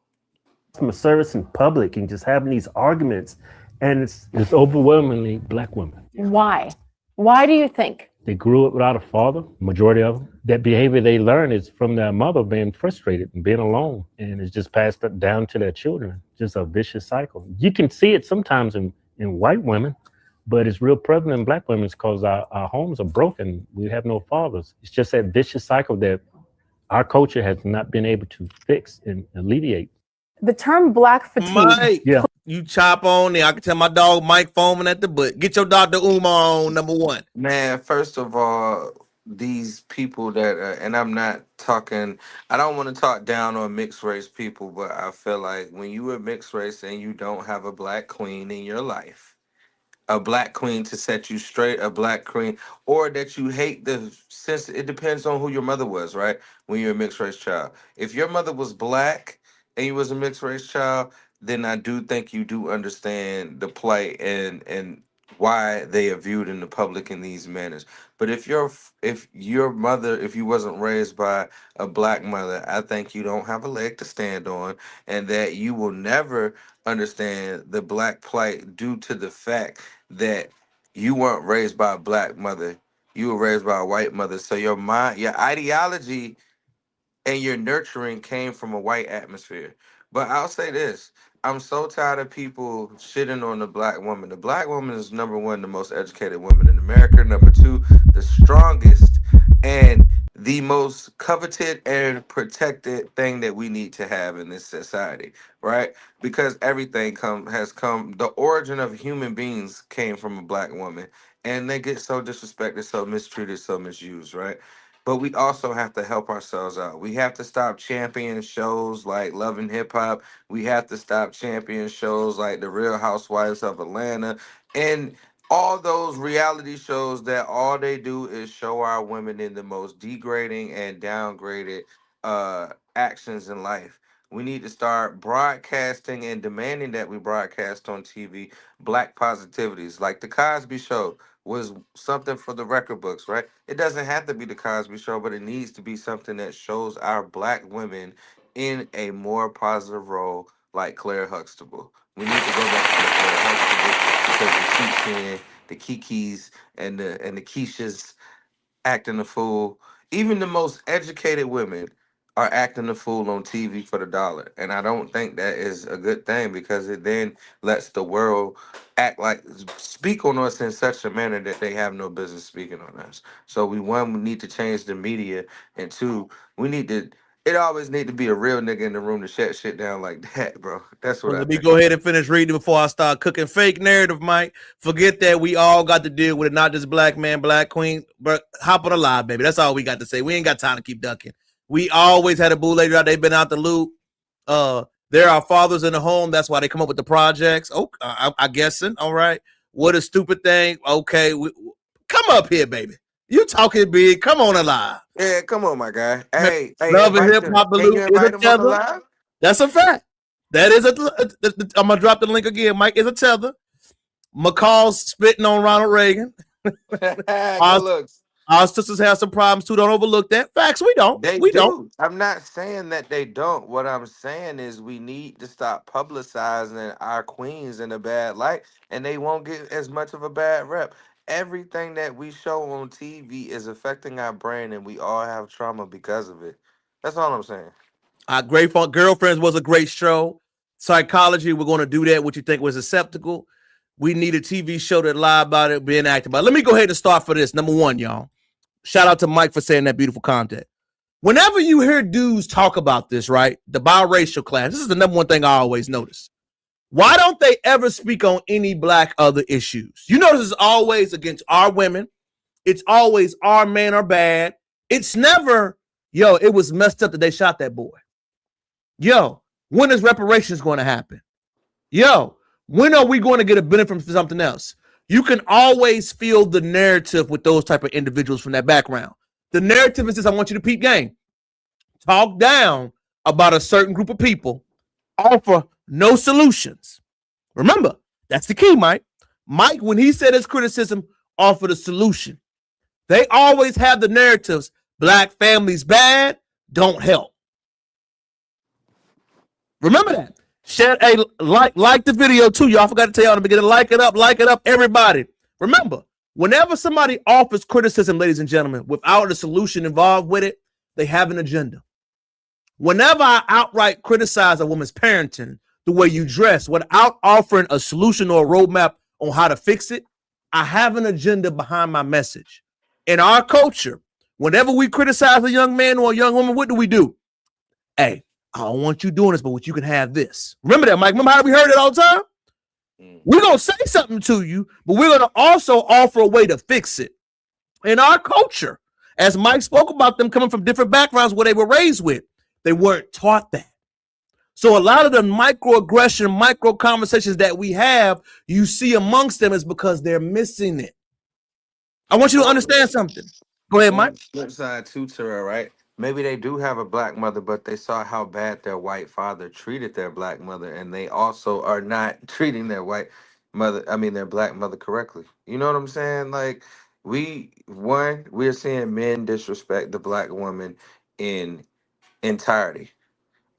Customer service in public and just having these arguments, and it's overwhelmingly black women. Why? Why do you think? They grew up without a father, majority of them. That behavior they learn is from their mother being frustrated and being alone, and it's just passed down to their children. Just a vicious cycle. You can see it sometimes in white women, but it's real prevalent in black women because our homes are broken. We have no fathers. It's just that vicious cycle that our culture has not been able to fix and alleviate. The term black fatigue. Mike, you chop on there. I can tell my dog Mike foaming at the butt. Get your Dr. Umar on, number one. Man, first of all, these people that, and I'm not talking, I don't want to talk down on mixed race people, but I feel like when you are mixed race and you don't have a black queen in your life, a black queen to set you straight, a black queen, or that you hate the sense, it depends on who your mother was, right? When you're a mixed race child. If your mother was black and you was a mixed race child, then I do think you do understand the plight and why they are viewed in the public in these manners. But if you wasn't raised by a black mother, I think you don't have a leg to stand on, and that you will never understand the black plight due to the fact that you weren't raised by a black mother. You were raised by a white mother. So your mind, your ideology, and your nurturing came from a white atmosphere. But I'll say this. I'm so tired of people shitting on the black woman. The black woman is number one, the most educated woman in America. Number two, the strongest and the most coveted and protected thing that we need to have in this society, right? Because everything has come. The origin of human beings came from a black woman, and they get so disrespected, so mistreated, so misused, right? But we also have to help ourselves out. We have to stop championing shows like Love and Hip Hop. We have to stop championing shows like The Real Housewives of Atlanta and all those reality shows that all they do is show our women in the most degrading and downgraded actions in life. We need to start broadcasting and demanding that we broadcast on TV black positivities. Like the Cosby Show was something for the record books, right? It doesn't have to be the Cosby Show, but it needs to be something that shows our black women in a more positive role, like Claire Huxtable. We need to go back to the Claire Huxtable because the Keisha, the Kikis, and the Keishas acting the fool. Even the most educated women are acting the fool on TV for the dollar. And I don't think that is a good thing because it then lets the world speak on us in such a manner that they have no business speaking on us. So we need to change the media, and two, it always need to be a real nigga in the room to shut shit down like that, bro. That's what Well, I let me think. go ahead and finish reading before I start cooking fake narrative, Mike. Forget that we all got to deal with it, not just black man, black queen, but hop on the live, baby. That's all we got to say. We ain't got time to keep ducking. We always had a boo lady out. They've been out the loop. There are fathers in the home. That's why they come up with the projects. Oh, I guessing. All right. What a stupid thing. Okay. Come up here, baby. You talking big. Come on alive. Yeah, come on, my guy. Hey, Love and invite hip them. hop Can you loop is a invite them on the tether. live? That's a fact. That is I'm gonna drop the link again. Mike is a tether. McCall's spitting on Ronald Reagan. Good looks. Our sisters have some problems too. Don't overlook that. Facts. We don't. They We do. don't. I'm not saying that they don't. What I'm saying is we need to stop publicizing our queens in a bad light, and they won't get as much of a bad rep. Everything that we show on TV is affecting our brain, and we all have trauma because of it. That's all I'm saying. Great Fun Girlfriends was a great show. Psychology, we're going to do that. What you think was acceptable. We need a TV show that lie about it, being acted about. Let me go ahead and start for this. Number one, y'all. Shout out to Mike for saying that beautiful content. Whenever you hear dudes talk about this, right? The biracial class, this is the number one thing I always notice. Why don't they ever speak on any black other issues? You notice it's always against our women. It's always our men are bad. It's never, yo, it was messed up that they shot that boy. Yo, when is reparations going to happen? Yo, when are we going to get a benefit from something else? You can always feel the narrative with those type of individuals from that background. The narrative is this: I want you to peep game. Talk down about a certain group of people, offer no solutions. Remember, that's the key, Mike. Mike, when he said his criticism, offered a solution. They always have the narratives: black families bad, don't help. Remember that. Share like the video too. Y'all forgot to tell y'all in the beginning. Like it up, everybody. Remember, whenever somebody offers criticism, ladies and gentlemen, without a solution involved with it, they have an agenda. Whenever I outright criticize a woman's parenting, the way you dress, without offering a solution or a roadmap on how to fix it, I have an agenda behind my message. In our culture, whenever we criticize a young man or a young woman, what do? Hey, I don't want you doing this, but what you can have this. Remember that, Mike? Remember how we heard it all the time? We're going to say something to you, but we're going to also offer a way to fix it. In our culture, as Mike spoke about them coming from different backgrounds where they were raised with, they weren't taught that. So a lot of the microaggression, micro conversations that we have, you see amongst them is because they're missing it. I want you to understand something. Go ahead, Mike. Flip side too, Terrell, right? Maybe they do have a black mother, but they saw how bad their white father treated their black mother, and they also are not treating their their black mother correctly. You know what I'm saying? Like, we're seeing men disrespect the black woman in entirety.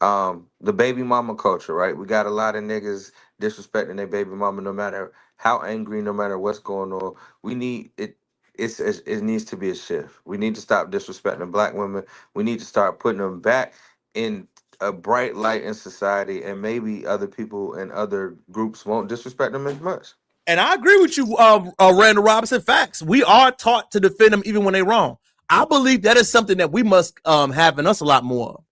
The baby mama culture, right? We got a lot of niggas disrespecting their baby mama no matter how angry, no matter what's going on. We need it. It needs to be a shift. We need to stop disrespecting black women. We need to start putting them back in a bright light in society, and maybe other people and other groups won't disrespect them as much. And I agree with you, Randall Robinson. Facts. We are taught to defend them even when they're wrong. I believe that is something that we must have in us a lot more of.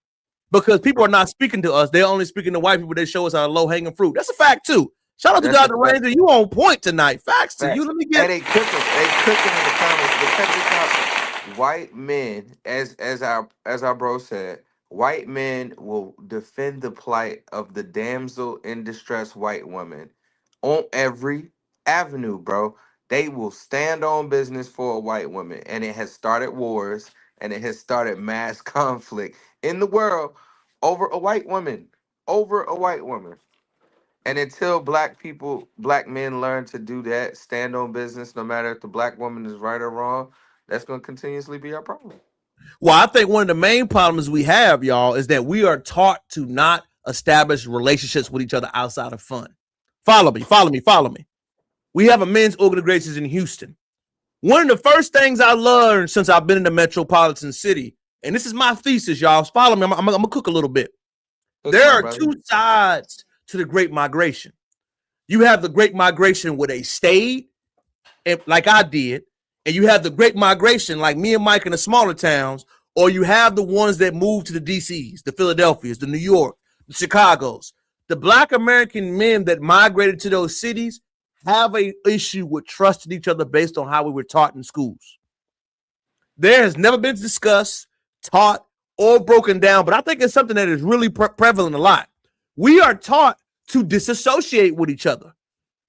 Because people are not speaking to us. They're only speaking to white people. They show us our low-hanging fruit. That's a fact, too. Shout out to Dr. Ranger. You on point tonight. Facts to you. Let me get they cooking in the comments. But check this out. White men, as our bro said, white men will defend the plight of the damsel in distress white woman on every avenue, bro. They will stand on business for a white woman, and it has started wars, and it has started mass conflict in the world over a white woman. And until black men learn to do that, stand on business, no matter if the black woman is right or wrong, that's going to continuously be our problem. Well, I think one of the main problems we have, y'all, is that we are taught to not establish relationships with each other outside of fun. Follow me. We have a men's organization in Houston. One of the first things I learned since I've been in the metropolitan city, and this is my thesis, y'all. Follow me. I'm gonna cook a little bit. There are two sides to the Great Migration. You have the Great Migration where they stayed, and like I did, and you have the Great Migration like me and Mike in the smaller towns, or you have the ones that moved to the DCs, the Philadelphias, the New York, the Chicagos. The Black American men that migrated to those cities have an issue with trusting each other based on how we were taught in schools. There has never been discussed, taught, or broken down, but I think it's something that is really prevalent a lot. We are taught to disassociate with each other.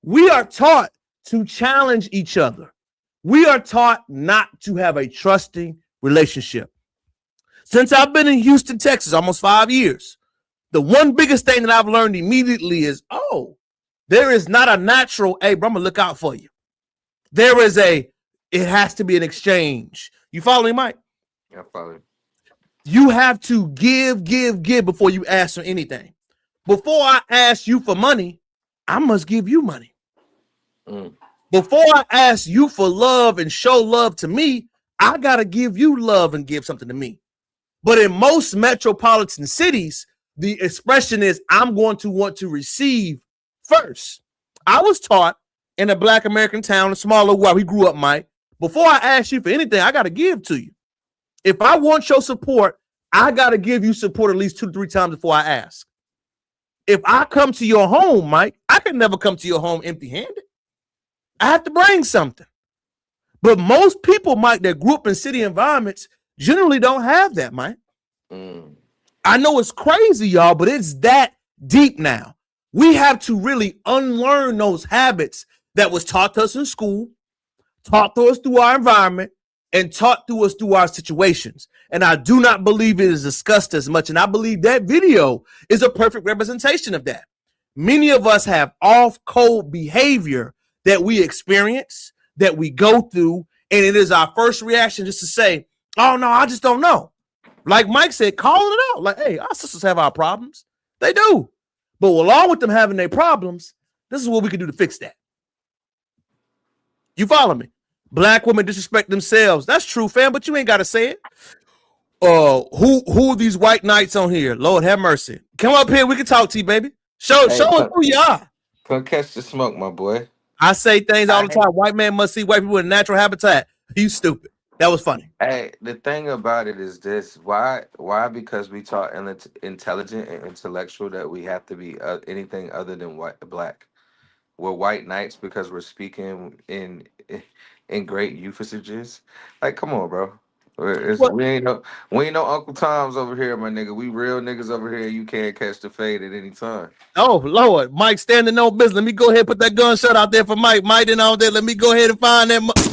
We are taught to challenge each other. We are taught not to have a trusting relationship. Since I've been in Houston, Texas, almost 5 years, the one biggest thing that I've learned immediately is, there is not a natural, hey, bro, I'm gonna look out for you. It has to be an exchange. You follow me, Mike? Yeah, I follow you. You have to give before you ask for anything. Before I ask you for money, I must give you money. Before I ask you for love and show love to me, I gotta give you love and give something to me. But in most metropolitan cities, the expression is, I'm going to want to receive first. I was taught in a Black American town, a smaller where we grew up, Mike, before I ask you for anything, I got to give to you. If I want your support, I got to give you support at least 2 to 3 times before I ask. If I come to your home, Mike, I can never come to your home empty-handed. I have to bring something. But most people, Mike, that grew up in city environments generally don't have that, Mike. I know it's crazy, y'all, but it's that deep now. We have to really unlearn those habits that was taught to us in school, taught to us through our environment, and taught to us through our situations. And I do not believe it is discussed as much. And I believe that video is a perfect representation of that. Many of us have off-code behavior that we experience, that we go through, and it is our first reaction just to say, oh, no, I just don't know. Like Mike said, calling it out. Like, hey, our sisters have our problems. They do. But along with them having their problems, this is what we can do to fix that. You follow me? Black women disrespect themselves. That's true, fam, but you ain't got to say it. Who are these white knights on here? Lord have mercy. Come up here. We can talk to you, baby. Show us who you are. Come catch the smoke, my boy. I say things all the time. White man must see white people in natural habitat. You stupid. That was funny. Hey, the thing about it is this. Why? Because we taught intelligent and intellectual that we have to be anything other than black. We're white knights because we're speaking in great usages. Like, come on, bro. We ain't no Uncle Toms over here, my nigga. We real niggas over here. You can't catch the fade at any time. Oh, Lord. Mike standing on business. Let me go ahead and put that gunshot out there for Mike. Mike and all that. Let me go ahead and find that.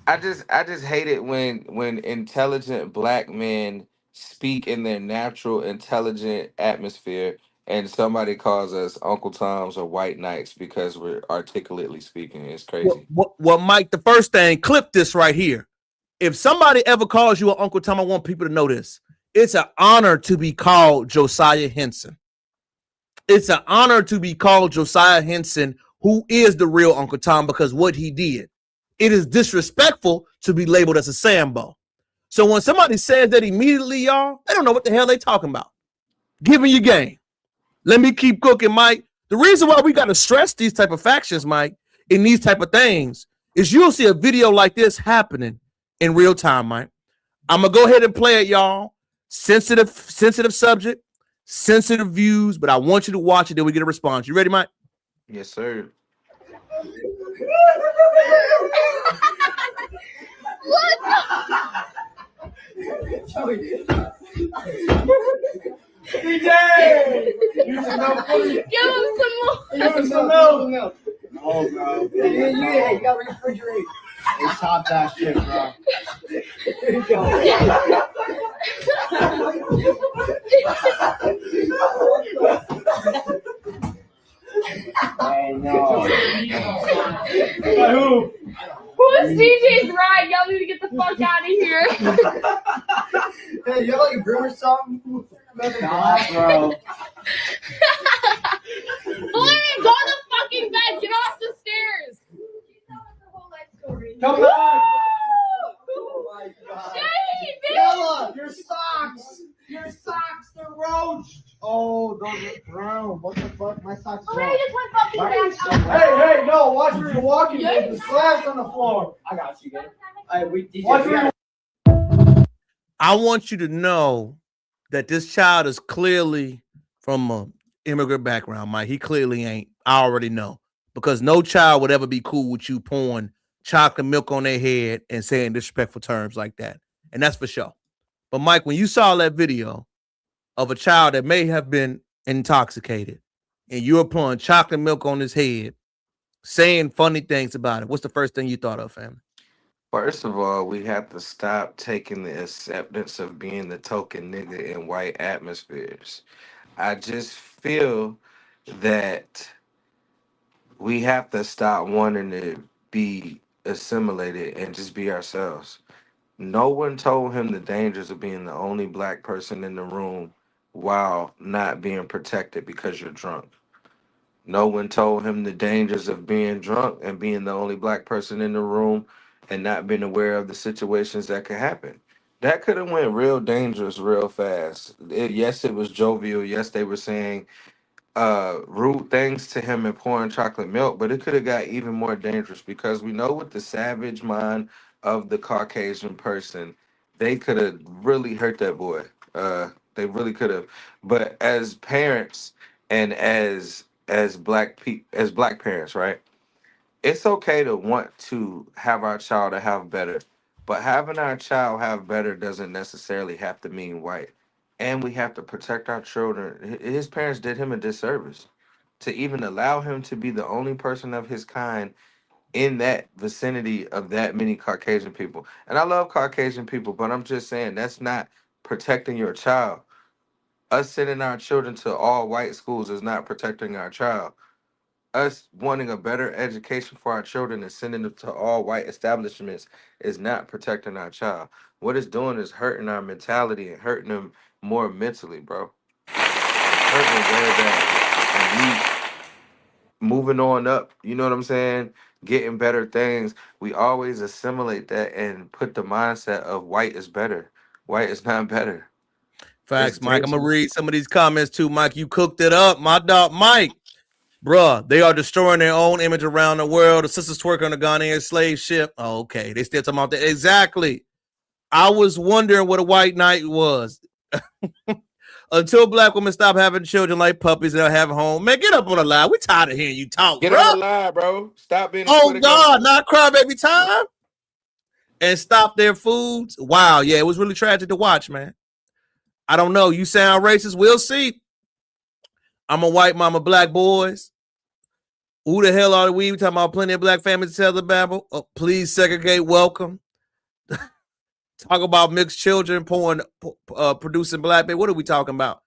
I just hate it when intelligent black men speak in their natural, intelligent atmosphere and somebody calls us Uncle Toms or white knights because we're articulately speaking. It's crazy. Well, Mike, the first thing, clip this right here. If somebody ever calls you an Uncle Tom, I want people to know this. It's an honor to be called Josiah Henson. It's an honor to be called Josiah Henson, who is the real Uncle Tom, because what he did. It is disrespectful to be labeled as a Sambo. So when somebody says that immediately, y'all, they don't know what the hell they talking about. Give me your game. Let me keep cooking, Mike. The reason why we got to stress these type of factions, Mike, in these type of things is you'll see a video like this happening in real time, Mike. I'm gonna go ahead and play it, y'all. Sensitive subject, sensitive views, but I want you to watch it, then we get a response. You ready, Mike? Yes, sir. DJ! You some milk, please. Give him some milk. Give him some milk. No, bro. Hey, you gotta refrigerate. Hey, stop that shit, bro. Here you go. Hey, no. Who? Who's DJ's ride? Y'all need to get the fuck out of here. Hey, you like a broom or something? Nah, bro. Please, go to fucking bed. Get off the stairs. Come on. Oh my God. Bella, your socks. Your socks, they're roached. Oh, those are brown. What the fuck? My socks are Okay, just went fucking back. Hey, no, watch where you're walking. The slabs on the floor. I got you, guys. Watch where you're I want you to know that this child is clearly from an immigrant background, Mike. He clearly ain't. I already know. Because no child would ever be cool with you pouring chocolate milk on their head and saying disrespectful terms like that. And that's for sure. But Mike, when you saw that video of a child that may have been intoxicated and you're pouring chocolate milk on his head, saying funny things about it, what's the first thing you thought of, family? First of all, we have to stop taking the acceptance of being the token nigga in white atmospheres. I just feel that we have to stop wanting to be assimilated and just be ourselves. No one told him the dangers of being the only black person in the room while not being protected because you're drunk. No one told him the dangers of being drunk and being the only black person in the room and not being aware of the situations that could happen. That could have went real dangerous real fast. Yes, it was jovial. Yes, they were saying rude things to him and pouring chocolate milk, but it could have got even more dangerous because we know with the savage mind of the Caucasian person, they could have really hurt that boy. They really could have. But as parents and as black parents, right? It's okay to want to have our child to have better, but having our child have better doesn't necessarily have to mean white. And we have to protect our children. His parents did him a disservice to even allow him to be the only person of his kind in that vicinity of that many Caucasian people. And I love Caucasian people, but I'm just saying that's not protecting your child. Us sending our children to all white schools is not protecting our child. Us wanting a better education for our children and sending them to all white establishments is not protecting our child. What it's doing is hurting our mentality and hurting them more mentally, bro. Hurting them very bad. And we moving on up, you know what I'm saying? Getting better things. We always assimilate that and put the mindset of white is better. White is not better. Facts, Mike. I'm gonna read some of these comments too, Mike. You cooked it up, my dog, Mike. Bruh, they are destroying their own image around the world. The sisters twerk on the Ghanaian slave ship. Oh, okay, they still talking about that. Exactly. I was wondering what a white knight was. Until black women stop having children like puppies and they'll have home. Man, get up on the line. We tired of hearing you talk, Get bro. on the line, bro. Stop being Oh, God, not crybaby time. And stop their foods. Wow, yeah, it was really tragic to watch, man. I don't know. You sound racist. We'll see. I'm a white mama, black boys. Who the hell are we? We talking about plenty of black families to tell the Bible. Oh, please segregate. Welcome. Talk about mixed children, producing black men. What are we talking about?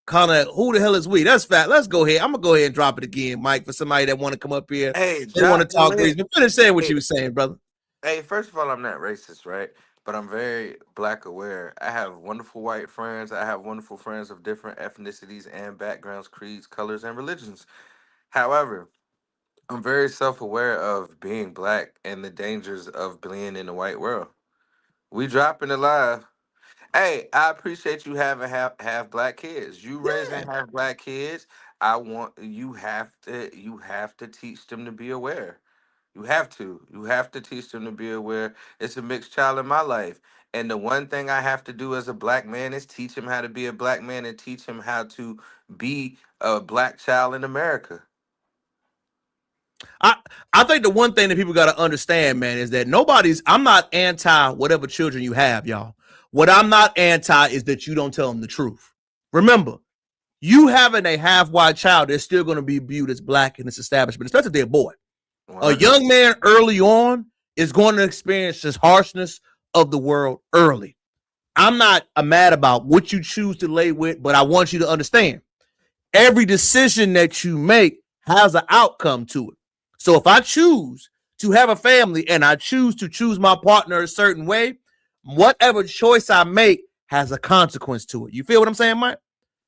Connor, who the hell is we? That's fat. Let's go ahead. I'm gonna go ahead and drop it again, Mike, for somebody that want to come up here. Hey, they want to talk grease. But finish saying what you were saying, brother. Hey, first of all, I'm not racist, right? But I'm very black aware. I have wonderful white friends. I have wonderful friends of different ethnicities and backgrounds, creeds, colors, and religions. However, I'm very self-aware of being black and the dangers of being in the white world. We dropping it live. Hey, I appreciate you having have black kids. You raising have black kids. I want you have to teach them to be aware. You have to. You have to teach them to be aware. It's a mixed child in my life. And the one thing I have to do as a black man is teach him how to be a black man and teach him how to be a black child in America. I think the one thing that people got to understand, man, is that I'm not anti whatever children you have, y'all. What I'm not anti is that you don't tell them the truth. Remember, you having a half-white child, they're still going to be viewed as black in this establishment, especially if they're a boy. A young man early on is going to experience this harshness of the world early. I'm not mad about what you choose to lay with, but I want you to understand every decision that you make has an outcome to it. So if I choose to have a family and I choose to choose my partner a certain way, whatever choice I make has a consequence to it. You feel what I'm saying, Mike?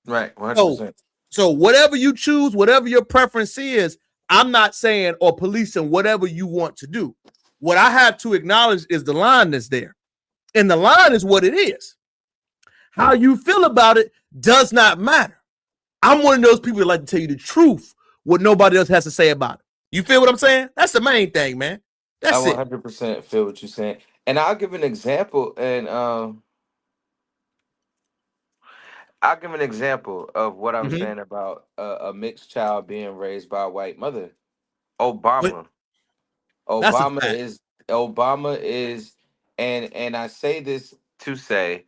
Right, 100%. So whatever you choose, whatever your preference is, I'm not saying or policing whatever you want to do. What I have to acknowledge is the line that's there. And the line is what it is. How you feel about it does not matter. I'm one of those people that like to tell you the truth, what nobody else has to say about it. You feel what I'm saying? That's the main thing, man. That's I it. 100% feel what you're saying. And I'll give an example. And I'll give an example of what I'm saying about a mixed child being raised by a white mother. Obama is, and I say this to say,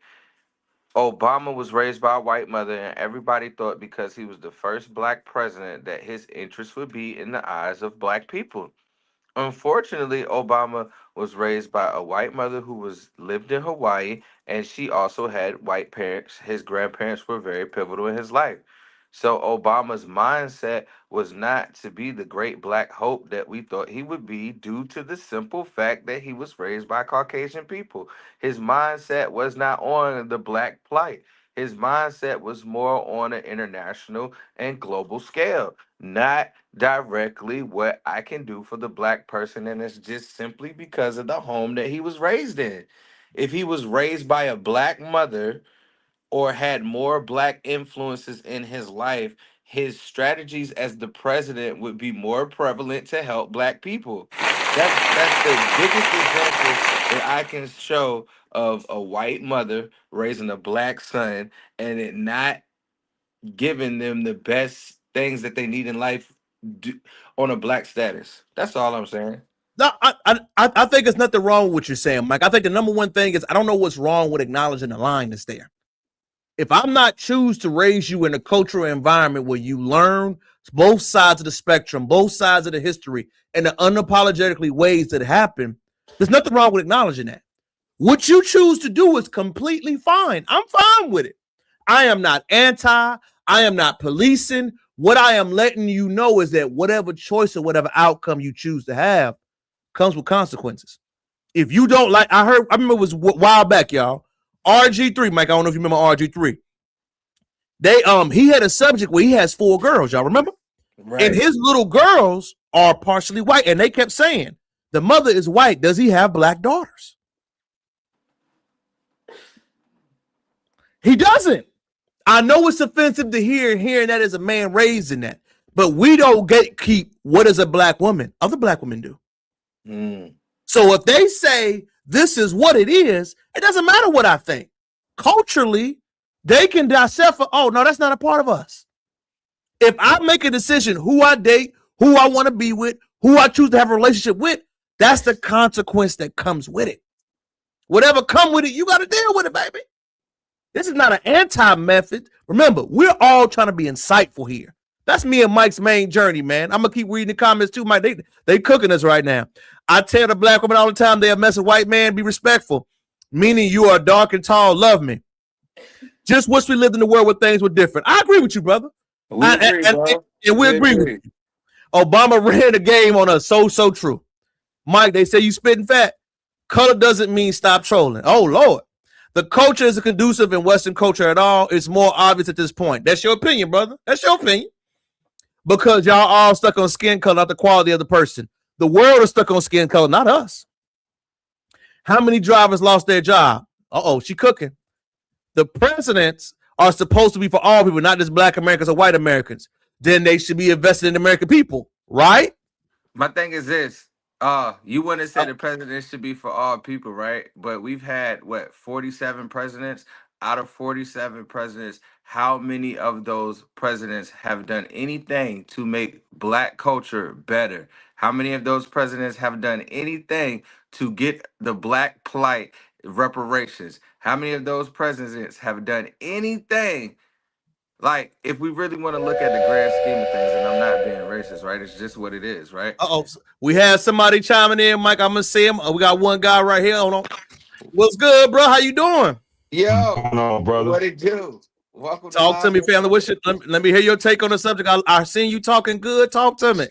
Obama was raised by a white mother, and everybody thought because he was the first black president that his interests would be in the eyes of black people. Unfortunately, Obama was raised by a white mother who lived in Hawaii, and she also had white parents. His grandparents were very pivotal in his life. So Obama's mindset was not to be the great black hope that we thought he would be due to the simple fact that he was raised by Caucasian people. His mindset was not on the black plight. His mindset was more on an international and global scale, not directly what I can do for the black person. And it's just simply because of the home that he was raised in. If he was raised by a black mother or had more black influences in his life, his strategies as the president would be more prevalent to help black people. That's the biggest example that I can show of a white mother raising a black son and it not giving them the best things that they need in life on a black status. That's all I'm saying. No, I think there's nothing wrong with what you're saying, Mike. I think the number one thing is I don't know what's wrong with acknowledging the line that's there. If I'm not choose to raise you in a cultural environment where you learn both sides of the spectrum, both sides of the history, and the unapologetically ways that happen, there's nothing wrong with acknowledging that. What you choose to do is completely fine. I'm fine with it. I am not anti. I am not policing. What I am letting you know is that whatever choice or whatever outcome you choose to have comes with consequences. If you don't like, I remember it was a while back, y'all. RG3, Mike, I don't know if you remember RG3. He had a subject where he has 4 girls, y'all remember? Right. And his little girls are partially white, and they kept saying, the mother is white. Does he have black daughters? He doesn't. I know it's offensive to hearing that as a man raising that, but we don't keep what does a black woman, other black women do. So if they say this is what it is, it doesn't matter what I think. Culturally, they can dissect for, oh, no, that's not a part of us. If I make a decision who I date, who I want to be with, who I choose to have a relationship with, that's the consequence that comes with it. Whatever come with it, you got to deal with it, baby. This is not an anti-method. Remember, we're all trying to be insightful here. That's me and Mike's main journey, man. I'm going to keep reading the comments too, Mike. They cooking us right now. I tell the black women all the time, they're a mess of white man, be respectful. Meaning you are dark and tall, love me. Just wish we lived in a world where things were different. I agree with you, brother. We agree with you. Obama ran the game on us. So true. Mike, they say you spitting fat. Color doesn't mean stop trolling. Oh, Lord. The culture isn't conducive in Western culture at all. It's more obvious at this point. That's your opinion, brother. That's your opinion. Because y'all all stuck on skin color, not the quality of the person. The world is stuck on skin color, not us. How many drivers lost their job? She cooking. The presidents are supposed to be for all people, not just black Americans or white Americans. Then they should be invested in the American people, right? My thing is this. You wouldn't say the president should be for all people, right? But we've had 47 presidents. Out of 47 presidents, how many of those presidents have done anything to make black culture better? How many of those presidents have done anything to get the black plight reparations? How many of those presidents have done anything? Like, if we really want to look at the grand scheme of things, and I'm not being racist, right? It's just what it is, right? We had somebody chiming in, Mike. I'm gonna see him. We got one guy right here. Hold on. What's good, bro? How you doing? Yo, what's going on, brother? What it do? Welcome Talk to me, family. What's your, let me hear your take on the subject. I seen you talking good. Talk to me.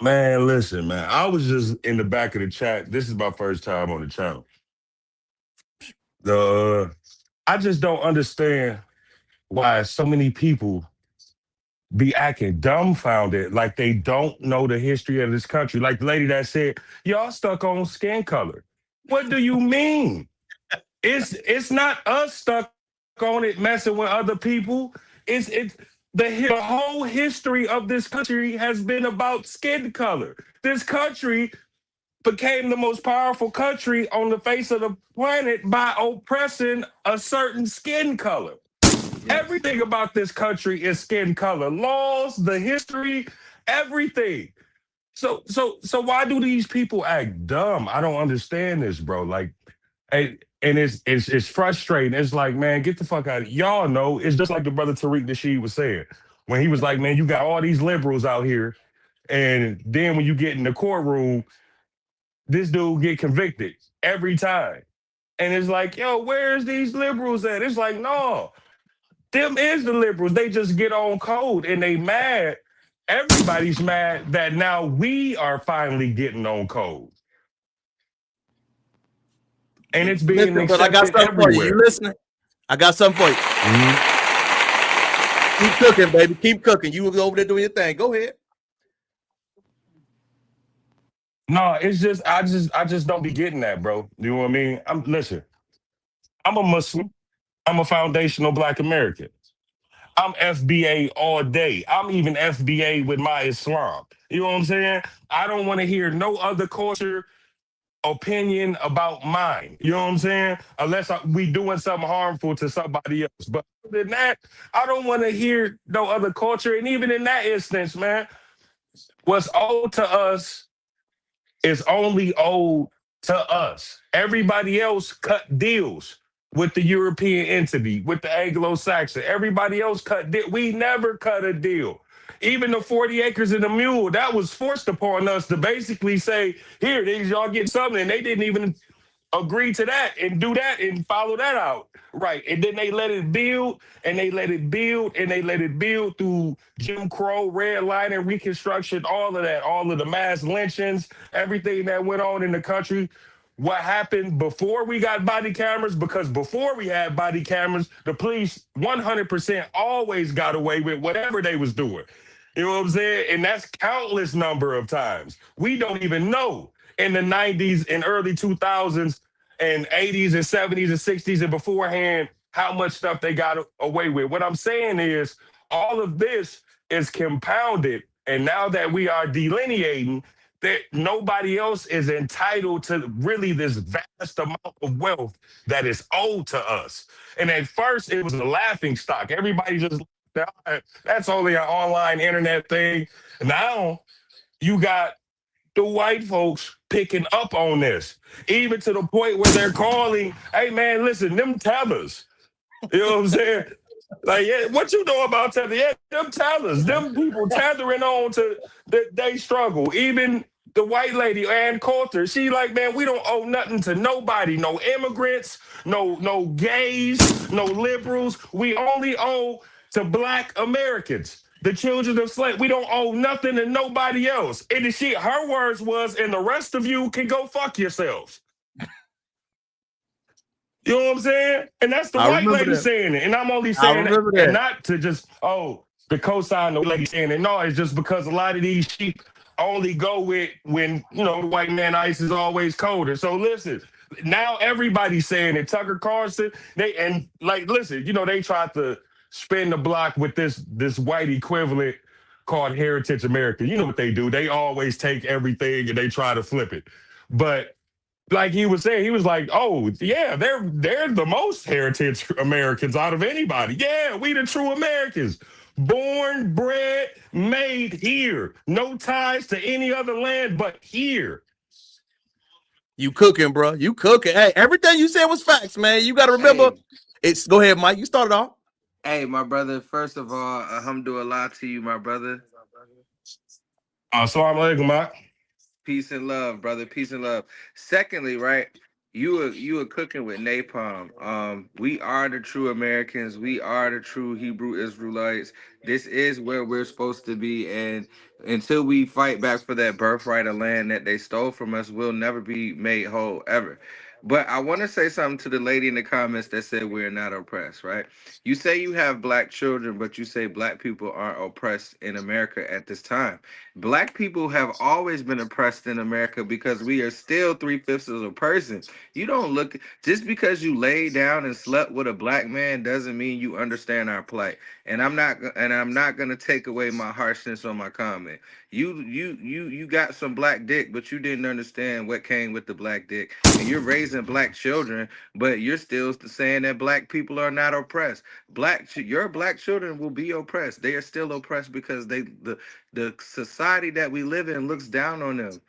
Man, listen, man. I was just in the back of the chat. This is my first time on the channel. I just don't understand why so many people be acting dumbfounded, like they don't know the history of this country. Like the lady that said, y'all stuck on skin color. What do you mean? It's not us stuck on it messing with other people. It's the whole history of this country has been about skin color. This country became the most powerful country on the face of the planet by oppressing a certain skin color. Everything about this country is skin color. Laws, the history, everything. So why do these people act dumb? I don't understand this, bro. Like, and it's frustrating. It's like, man, get the fuck out of it. Y'all know, it's just like the brother Tariq Nasheed was saying. When he was like, man, you got all these liberals out here, and then when you get in the courtroom, this dude get convicted every time. And it's like, yo, where's these liberals at? It's like, no. Them is the liberals. They just get on code and they mad. Everybody's mad that now we are finally getting on code. And it's being accepted I got something everywhere. for you. You listening? I got something for you. Mm-hmm. Keep cooking, baby. Keep cooking. You was over there doing your thing. Go ahead. No, it's just I just don't be getting that, bro. You know what I mean? Listen, I'm a Muslim. I'm a foundational Black American. I'm FBA all day. I'm even FBA with my Islam. You know what I'm saying? I don't want to hear no other culture opinion about mine. You know what I'm saying? Unless we doing something harmful to somebody else. But other than that, I don't want to hear no other culture. And even in that instance, man, what's owed to us is only owed to us. Everybody else cut deals with the European entity, with the Anglo-Saxon. Everybody else we never cut a deal. Even the 40 acres and a mule, that was forced upon us to basically say, here, y'all get something. And they didn't even agree to that and do that and follow that out. Right. And then they let it build and they let it build and they let it build through Jim Crow, redlining, Reconstruction, all of that, all of the mass lynchings, everything that went on in the country. What happened before we got body cameras? Because before we had body cameras, the police 100% always got away with whatever they was doing. You know what I'm saying? And that's countless number of times. We don't even know in the 90s and early 2000s and 80s and 70s and 60s and beforehand how much stuff they got away with. What I'm saying is all of this is compounded. And now that we are delineating, that nobody else is entitled to really this vast amount of wealth that is owed to us. And at first it was a laughing stock. Everybody just, that's only an online internet thing. Now you got the white folks picking up on this, even to the point where they're calling, hey man, listen, them tethers. You know what I'm saying? Like, yeah, what you know about tether? Yeah, them tethers, them people tethering on to they struggle. Even the white lady, Ann Coulter, she like, man, we don't owe nothing to nobody. No immigrants, no gays, no liberals. We only owe to Black Americans, the children of slaves. We don't owe nothing to nobody else. And her words was, and the rest of you can go fuck yourselves. You know what I'm saying? And that's the white lady saying it. And I'm only saying that, and not to just, the cosign the lady saying it. No, it's just because a lot of these sheep only go with when, the white man ice is always colder. So listen, now everybody's saying it. Tucker Carlson, they tried to spin the block with this white equivalent called Heritage America. You know what they do? They always take everything and they try to flip it. But like he was saying, he was like, "Oh yeah, they're the most heritage Americans out of anybody. Yeah, we the true Americans, born, bred, made here, no ties to any other land but here." You cooking, bro? You cooking? Hey, everything you said was facts, man. You got to remember. Hey. It's go ahead, Mike. You started off. Hey, my brother. First of all, alhamdulillah to you, my brother. Assalamu alaikum, Mike. Peace and love, brother. Peace and love. Secondly, right, you were cooking with napalm. We are the true Americans. We are the true Hebrew Israelites. This is where we're supposed to be, and until we fight back for that birthright of land that they stole from us, we'll never be made whole ever. But I want to say something to the lady in the comments that said we're not oppressed, right? You say you have black children, but you say black people aren't oppressed in America at this time. Black people have always been oppressed in America because we are still 3/5 of a person. You don't look, just because you lay down and slept with a black man doesn't mean you understand our plight. And I'm not gonna take away my harshness on my comment. You got some black dick, but you didn't understand what came with the black dick. And you're raising black children, but you're still saying that black people are not oppressed. Your black children will be oppressed. They are still oppressed because the society that we live in looks down on them.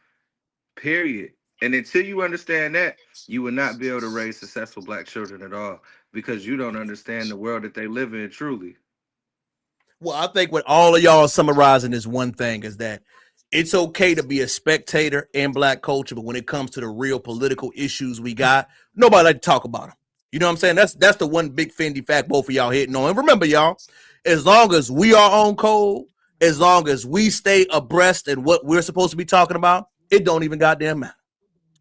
Period. And until you understand that, you will not be able to raise successful black children at all because you don't understand the world that they live in truly. Well, I think what all of y'all are summarizing is one thing, is that it's okay to be a spectator in black culture, but when it comes to the real political issues we got, nobody like to talk about them. You know what I'm saying? That's the one big Fendi fact both of y'all hitting on. And remember, y'all, as long as we are on code, as long as we stay abreast in what we're supposed to be talking about, it don't even goddamn matter.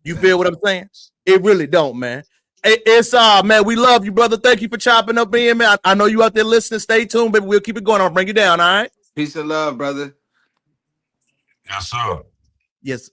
You feel what I'm saying? It really don't, man. It's man, we love you, brother. Thank you for chopping up in, man. I know you out there listening. Stay tuned, baby. We'll keep it going. I'll bring you down, all right? Peace and love, brother. Yes, sir. Yes.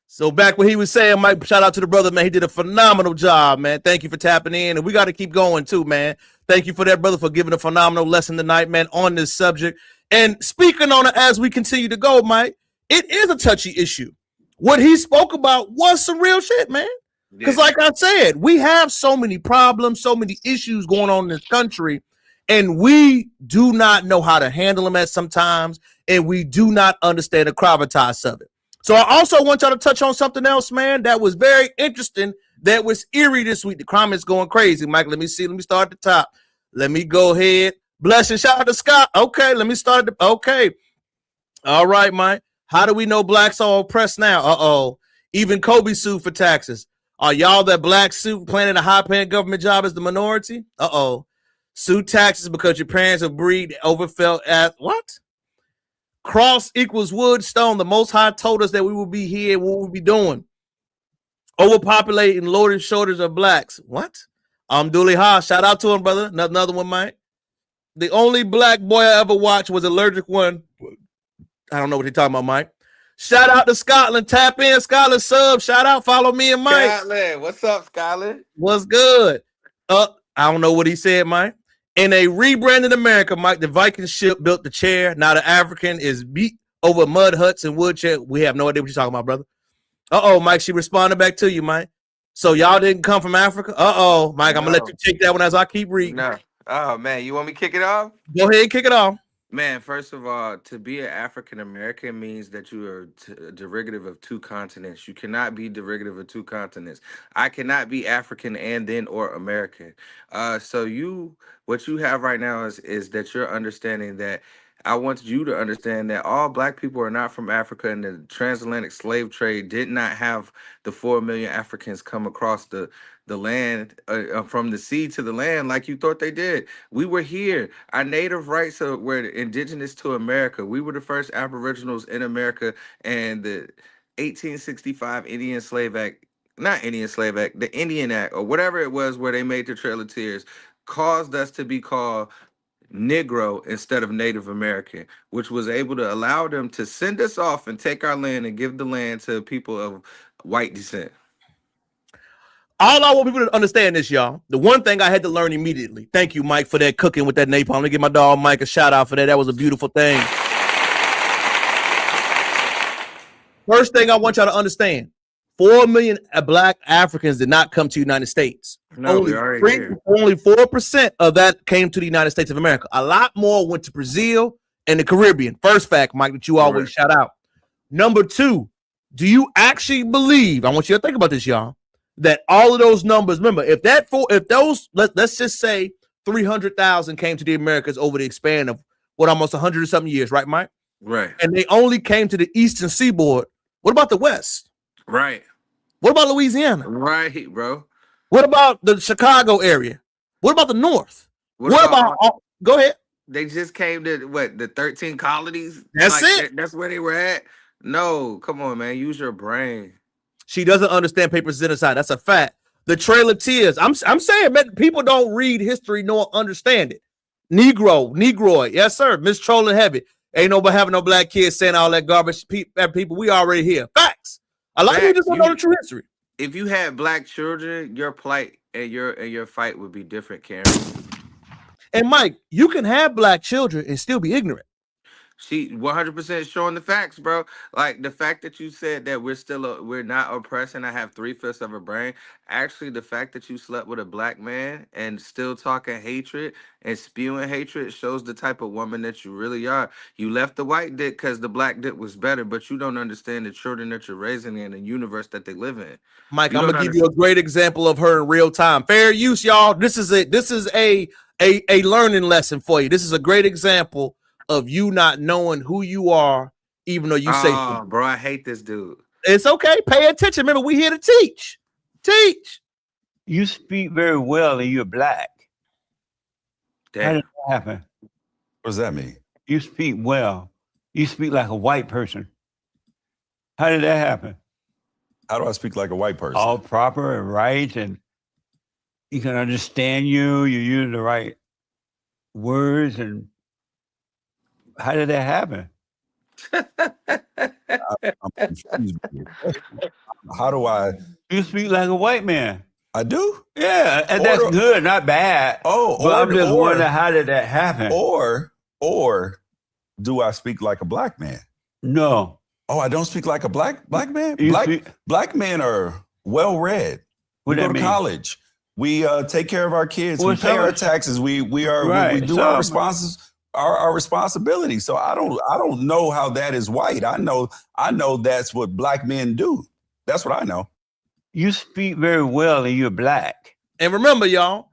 So back when he was saying, Mike, shout out to the brother, man. He did a phenomenal job, man. Thank you for tapping in. And we got to keep going too, man. Thank you for that, brother, for giving a phenomenal lesson tonight, man, on this subject. And speaking on it as we continue to go, Mike, it is a touchy issue. What he spoke about was some real shit, man. Because like I said, we have so many problems, so many issues going on in this country, and we do not know how to handle them at sometimes, and we do not understand the gravitas of it. So I also want y'all to touch on something else, man, that was very interesting, that was eerie this week. The comments going crazy. Mike, let me see. Let me start at the top. Let me go ahead. Blessing, shout out to Scott. Okay, let me start at the, okay. All right, Mike. How do we know blacks are oppressed now? Uh-oh. Even Kobe sued for taxes. Are y'all that black suit planning a high-paying government job as the minority? Uh-oh. Sue taxes because your parents have breed overfelt at what? Cross equals wood, stone. The Most High told us that we will be here. What we'll be doing? Overpopulating, loaded shoulders of blacks. What? Dooley Ha. Shout out to him, brother. Another one, Mike. The only black boy I ever watched was Allergic One. I don't know what you're talking about, Mike. Shout out to Scotland. Tap in, Scotland sub. Shout out. Follow me and Mike. Scotland. What's up, Scotland? What's good? I don't know what he said, Mike. In a rebranded America, Mike, the Viking ship built the chair. Now the African is beat over mud huts and wood chair. We have no idea what you're talking about, brother. Uh-oh, Mike. She responded back to you, Mike. So y'all didn't come from Africa? Uh-oh, Mike. I'm going to let you take that one as I keep reading. No. Oh, man. You want me to kick it off? Go ahead and kick it off. Man, first of all, to be an African American means that you are derivative of two continents. You cannot be derivative of two continents. I cannot be African and then or American. So what you have right now is that you're understanding that I want you to understand that all black people are not from Africa, and the transatlantic slave trade did not have the 4 million Africans come across the land from the sea to the land like you thought they did. We were here. Our native rights were indigenous to America. We were the first aboriginals in America, and the 1865 Indian Slave Act, not Indian Slave Act, the Indian Act, or whatever it was where they made the Trail of Tears, caused us to be called Negro instead of Native American, which was able to allow them to send us off and take our land and give the land to people of white descent. All I want people to understand this, y'all. The one thing I had to learn immediately. Thank you, Mike, for that cooking with that napalm. Let me give my dog Mike a shout out for that. That was a beautiful thing. First thing I want y'all to understand: 4 million Black Africans did not come to the United States. No, we already here. Only 4% of that came to the United States of America. A lot more went to Brazil and the Caribbean. First fact, Mike, that you always shout out. Number two, do you actually believe? I want you to think about this, y'all. That all of those numbers. Remember, let's just say 300,000 came to the Americas over the span of almost 100 or something years, right, Mike? Right. And they only came to the Eastern Seaboard. What about the West? Right. What about Louisiana? Right, bro. What about the Chicago area? What about the North? What about go ahead. They just came to the 13 colonies? That's it. That's where they were at? No, come on, man. Use your brain. She doesn't understand paper genocide. That's a fact. The Trail of Tears. I'm saying, man, people don't read history nor understand it. Negroid. Yes, sir. Miss Trolling Heavy. Ain't nobody having no black kids saying all that garbage. People, we already here. Facts. A lot of people just don't know the true history. If you had black children, your plight and your fight would be different, Karen. And Mike, you can have black children and still be ignorant. She 100% showing the facts, bro. Like the fact that you said that we're not oppressed and I have 3/5 of a brain. Actually, the fact that you slept with a black man and still talking hatred and spewing hatred shows the type of woman that you really are. You left the white dick because the black dick was better, but you don't understand the children that you're raising in the universe that they live in. Mike, I'm gonna give you a great example of her in real time. Fair use, y'all. This is a learning lesson for you. This is a great example of you not knowing who you are, even though you say, "Oh, bro, I hate this dude." It's okay. Pay attention. Remember, we here to teach. Teach. You speak very well, and you're black. Damn. How did that happen? What does that mean? You speak well. You speak like a white person. How did that happen? How do I speak like a white person? All proper and right, and you can understand you. You use the right words, and how did that happen? I'm confused. How do I? You speak like a white man. I do? Yeah, and that's good, not bad. But I'm just wondering, how did that happen? Or do I speak like a black man? No. Oh, I don't speak like a black man? You Black men are well-read. We go to college. We take care of our kids. We pay our taxes. We do our responsibility. So I don't know how that is white. I know that's what black men do. That's what I know. You speak very well and you're black. And remember, y'all,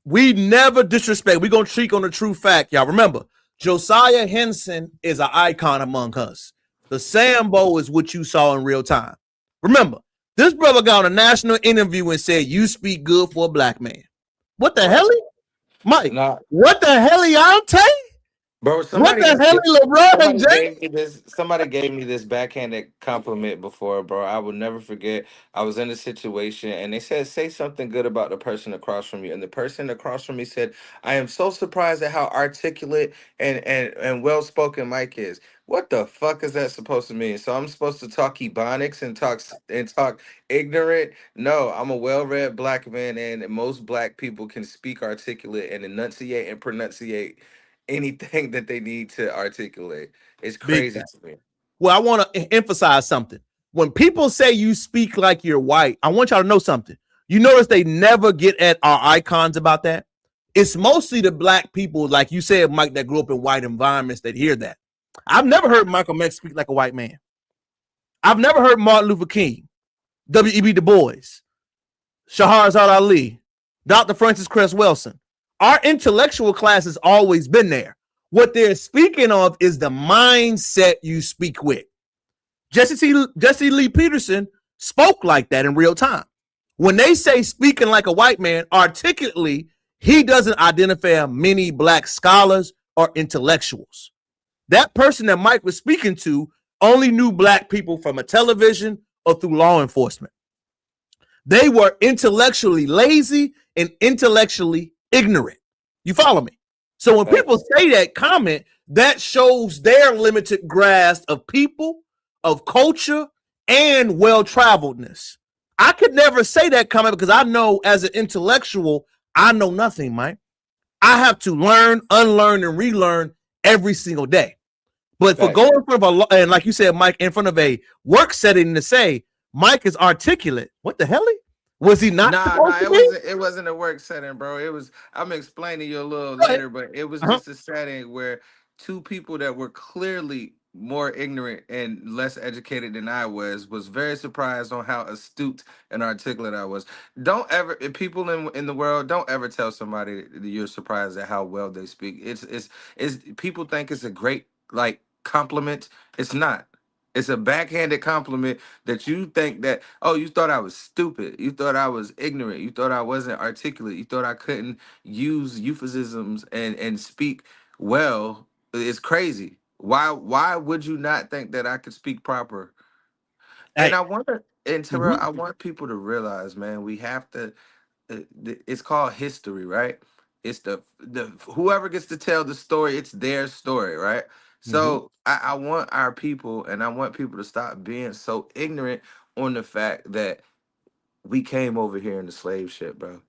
we never disrespect. We're going to treat on the true fact, y'all. Remember, Josiah Henson is an icon among us. The Sambo is what you saw in real time. Remember, this brother got on a national interview and said, you speak good for a black man. What the hell? Mike, what the hell, Yante? Bro, somebody gave me this backhanded compliment before, bro. I will never forget. I was in a situation and they said, say something good about the person across from you. And the person across from me said, I am so surprised at how articulate and well-spoken Mike is. What the fuck is that supposed to mean? So I'm supposed to talk Ebonics and talk ignorant? No, I'm a well-read black man, and most black people can speak articulate and enunciate and pronunciate anything that they need to articulate. It's crazy to me. Well, I want to emphasize something. When people say you speak like you're white, I want y'all to know something. You notice they never get at our icons about that. It's mostly the black people, like you said, Mike, that grew up in white environments that hear that. I've never heard Malcolm X speak like a white man. I've never heard Martin Luther King, W.E.B. Du Bois, Shahrazad Ali, Dr. Francis Cress Wilson. Our intellectual class has always been there. What they're speaking of is the mindset you speak with. Jesse Lee Peterson spoke like that in real time. When they say speaking like a white man, articulately, he doesn't identify many black scholars or intellectuals. That person that Mike was speaking to only knew black people from a television or through law enforcement. They were intellectually lazy and intellectually ignorant. You follow me? So when people say that comment, that shows their limited grasp of people, of culture, and well-traveledness. I could never say that comment because I know as an intellectual, I know nothing, Mike. I have to learn, unlearn, and relearn every single day. But for Facts. going in front of and like you said, Mike, in front of a work setting to say Mike is articulate. What the hell? Was he not? Nah, it wasn't a work setting, bro. It was, I'm explaining you a little later, but it was just a setting where two people that were clearly more ignorant and less educated than I was very surprised on how astute and articulate I was. Don't ever, people in the world, don't ever tell somebody that you're surprised at how well they speak. It's people think it's a great like compliment. It's not. It's a backhanded compliment that you think that, oh, you thought I was stupid. You thought I was ignorant. You thought I wasn't articulate. You thought I couldn't use euphemisms and speak well. It's crazy. Why would you not think that I could speak proper? And I want to, and Terrell, I want people to realize, man, we have to, it's called history, right? It's the whoever gets to tell the story, it's their story, right? So I want our people, and I want people to stop being so ignorant on the fact that we came over here in the slave ship, bro.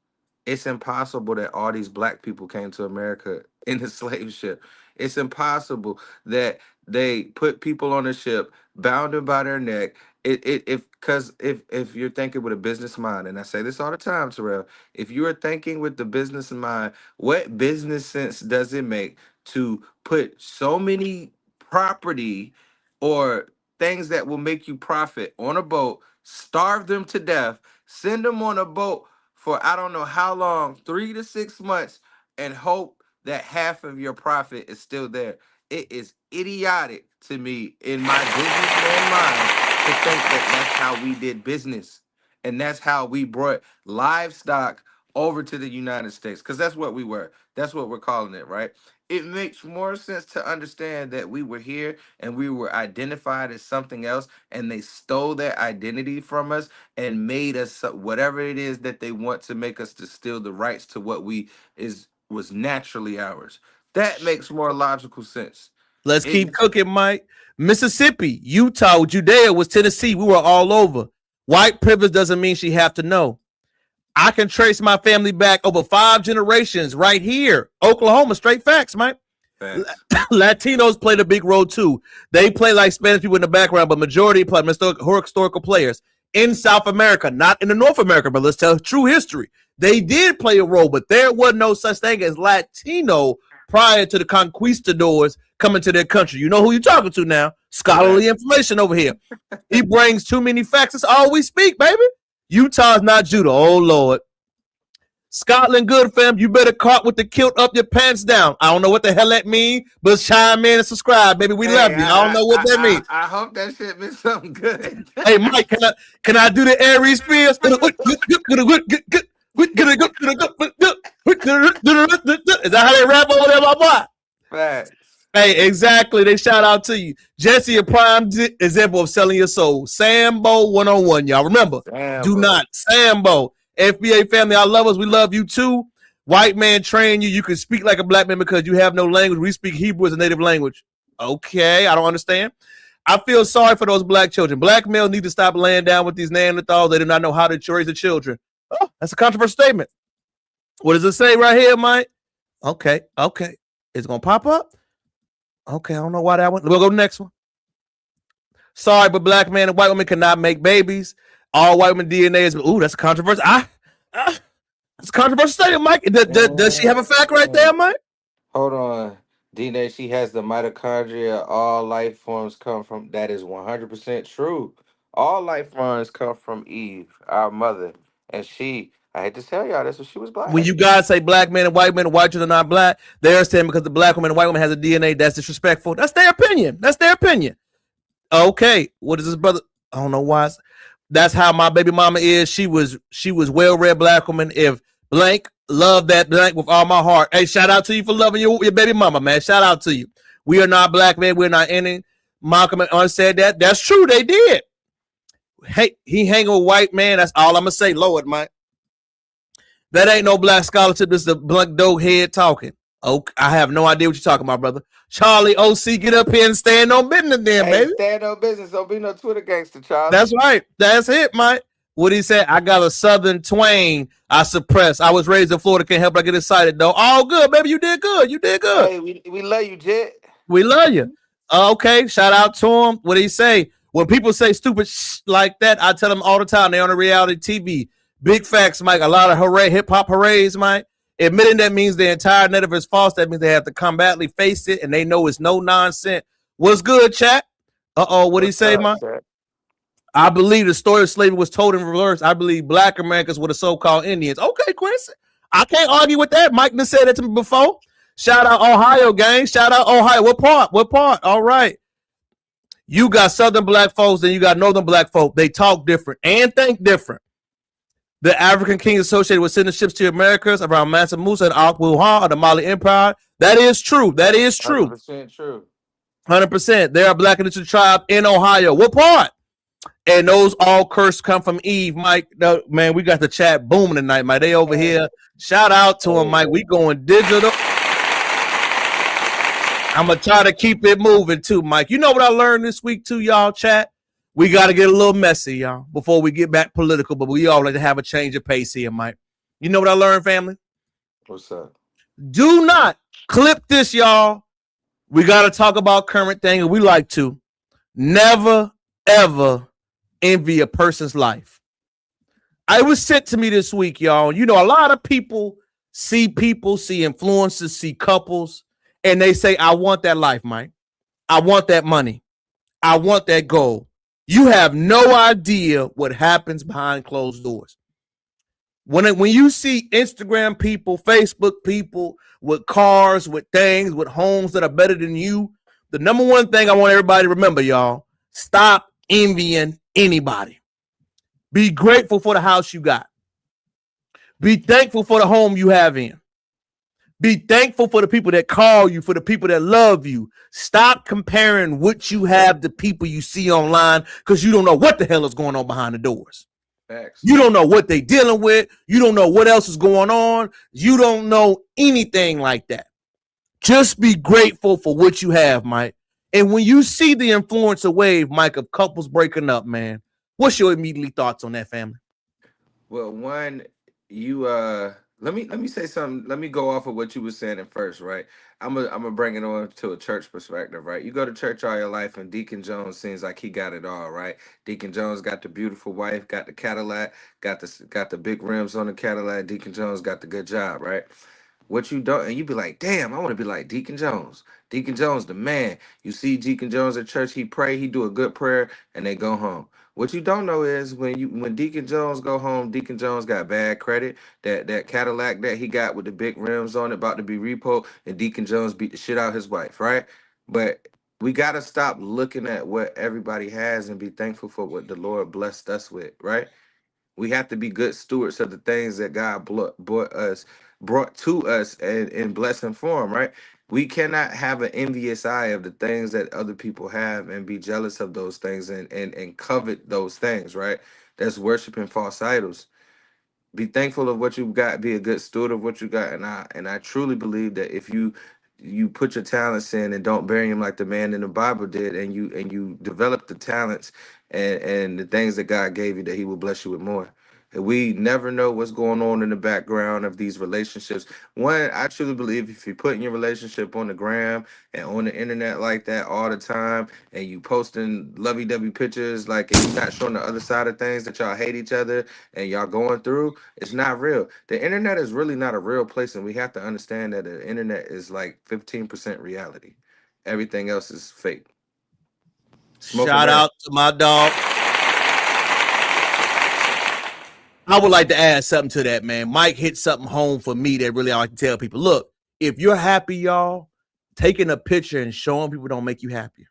It's impossible that all these black people came to America in the slave ship. It's impossible that they put people on the ship, bound them by their neck. If you're thinking with a business mind, and I say this all the time, Terrell, if you are thinking with the business in mind, what business sense does it make to put so many property or things that will make you profit on a boat, starve them to death, send them on a boat for I don't know how long, 3 to 6 months, and hope that half of your profit is still there? It is idiotic to me in my businessman mind to think that that's how we did business. And that's how we brought livestock over to the United States. Because that's what we were. That's what we're calling it, right? It makes more sense to understand that we were here and we were identified as something else, and they stole that identity from us and made us whatever it is that they want to make us to steal the rights to what was naturally ours. That makes more logical sense. Let's keep cooking, Mike. Mississippi, Utah, Judea was Tennessee. We were all over. White privilege doesn't mean she have to know. I can trace my family back over 5 generations right here. Oklahoma, straight facts, Mike. Latinos played a big role too. They play like Spanish people in the background, but majority play historical players in South America, not in the North America, but let's tell true history. They did play a role, but there was no such thing as Latino prior to the conquistadors coming to their country. You know who you're talking to now. Scholarly information over here. He brings too many facts. That's all we speak, baby. Utah's not Judah. Oh, Lord. Scotland, good fam. You better caught with the kilt up your pants down. I don't know what the hell that means, but chime in and subscribe, baby. We love you. I don't know what that means. I hope that shit meant something good. Hey, Mike, can I do the Aries Spears? Is that how they rap over there, my boy? Facts. Hey, exactly. They shout out to you. Jesse, a prime example of selling your soul. Sambo 101, y'all. Remember, do not. Sambo. FBA family, I love us. We love you too. White man train you. You can speak like a black man because you have no language. We speak Hebrew as a native language. Okay, I don't understand. I feel sorry for those black children. Black males need to stop laying down with these Neanderthals. They do not know how to raise the children. Oh, that's a controversial statement. What does it say right here, Mike? Okay. It's going to pop up? Okay, I don't know why that one. We'll go to the next one. Sorry, but black man and white women cannot make babies. All white women DNA is. Ooh, that's a controversial. That's a controversial statement, Mike. Does she have a fact right there, Mike? Hold on. DNA, she has the mitochondria. All life forms come from. That is 100% true. All life forms come from Eve, our mother. And she, I hate to tell y'all this, but she was black. When you guys say black men and white children are not black, they're saying because the black woman and white woman has a DNA, that's disrespectful. That's their opinion. Okay, what is this, brother? I don't know why. That's how my baby mama is. She was well-read black woman. If blank, love that blank with all my heart. Hey, shout out to you for loving your baby mama, man. Shout out to you. We are not black men. We're not any. Malcolm said that. That's true. They did. Hey, he hanging with white man. That's all I'm gonna say. Lord, Mike. That ain't no black scholarship. This is a blunt dog head talking. Oh, I have no idea what you're talking about, brother. Charlie OC, get up here and stand on business then, baby. Stand on business. Don't be no Twitter gangster, Charlie. That's right. That's it, Mike. What he said, I got a southern twang I suppress. I was raised in Florida. Can't help but get excited, though. All good, baby. You did good. Hey, we love you, Jet. We love you. Okay, shout out to him. What did he say? When people say stupid like that, I tell them all the time. They on a reality TV. Big facts, Mike. A lot of hip hop hoorays, Mike. Admitting that means the entire narrative is false. That means they have to combatantly face it, and they know it's no nonsense. What's good, chat? What did he say, Mike? I believe the story of slavery was told in reverse. I believe Black Americans were the so-called Indians. Okay, Chris. I can't argue with that. Mike done said that to me before. Shout out Ohio, gang. Shout out Ohio. What part? What part? All right. You got Southern Black folks and you got Northern Black folk. They talk different and think different. The African kings associated with sending ships to Americas around Mansa Musa and Al-Wuhan of the Mali Empire. That is true. That is true. 100% true. 100%. They are Black indigenous tribe in Ohio. What part? And those all curses come from Eve, Mike. No, man, we got the chat booming tonight, Mike. They over here. Shout out to him, Mike. We going digital. I'm going to try to keep it moving, too, Mike. You know what I learned this week, too, y'all, chat? We got to get a little messy, y'all, before we get back political, but we all like to have a change of pace here, Mike. You know what I learned, family? What's up? Do not clip this, y'all. We got to talk about current thing, and we like to. Never, ever envy a person's life. It was sent to me this week, y'all. You know, a lot of people, see influencers, see couples, and they say, I want that life, Mike. I want that money. I want that goal. You have no idea what happens behind closed doors. When you see Instagram people, Facebook people with cars, with things, with homes that are better than you, the number one thing I want everybody to remember, y'all, stop envying anybody. Be grateful for the house you got. Be thankful for the home you have in. Be thankful for the people that call you, for the people that love you. Stop comparing what you have to people you see online because you don't know what the hell is going on behind the doors. Facts. You don't know what they're dealing with. You don't know what else is going on. You don't know anything like that. Just be grateful for what you have, Mike. And when you see the influencer wave, Mike, of couples breaking up, man, what's your immediate thoughts on that, family? Well, one, you let me say something. Let me go off of what you were saying at first, right? I'm gonna bring it on to a church perspective, right? You go to church all your life, and Deacon Jones seems like he got it all, right? Deacon Jones got the beautiful wife, got the Cadillac, got the big rims on the Cadillac. Deacon Jones got the good job, right? What you don't, and you be like, damn, I want to be like Deacon Jones. Deacon Jones, the man. You see Deacon Jones at church, he pray, he do a good prayer, and they go home. What you don't know is when Deacon Jones go home, Deacon Jones got bad credit. That Cadillac that he got with the big rims on it about to be repo, and Deacon Jones beat the shit out his wife, right? But we gotta stop looking at what everybody has and be thankful for what the Lord blessed us with, right? We have to be good stewards of the things that God brought to us and in blessing form, right? We cannot have an envious eye of the things that other people have and be jealous of those things and covet those things, right? That's worshiping false idols. Be thankful of what you got, be a good steward of what you got. And I truly believe that if you put your talents in and don't bury them like the man in the Bible did, and you develop the talents and the things that God gave you, that he will bless you with more. And we never know what's going on in the background of these relationships. One, I truly believe if you put your relationship on the gram and on the internet like that all the time, and you posting lovey-dovey pictures, like, and you're not showing the other side of things, that y'all hate each other and y'all going through, it's not real. The internet is really not a real place, and we have to understand that the internet is like 15% reality. Everything else is fake. Shout out to my dog. I would like to add something to that, man. Mike hit something home for me that really I like to tell people. Look, if you're happy, y'all, taking a picture and showing people don't make you happier.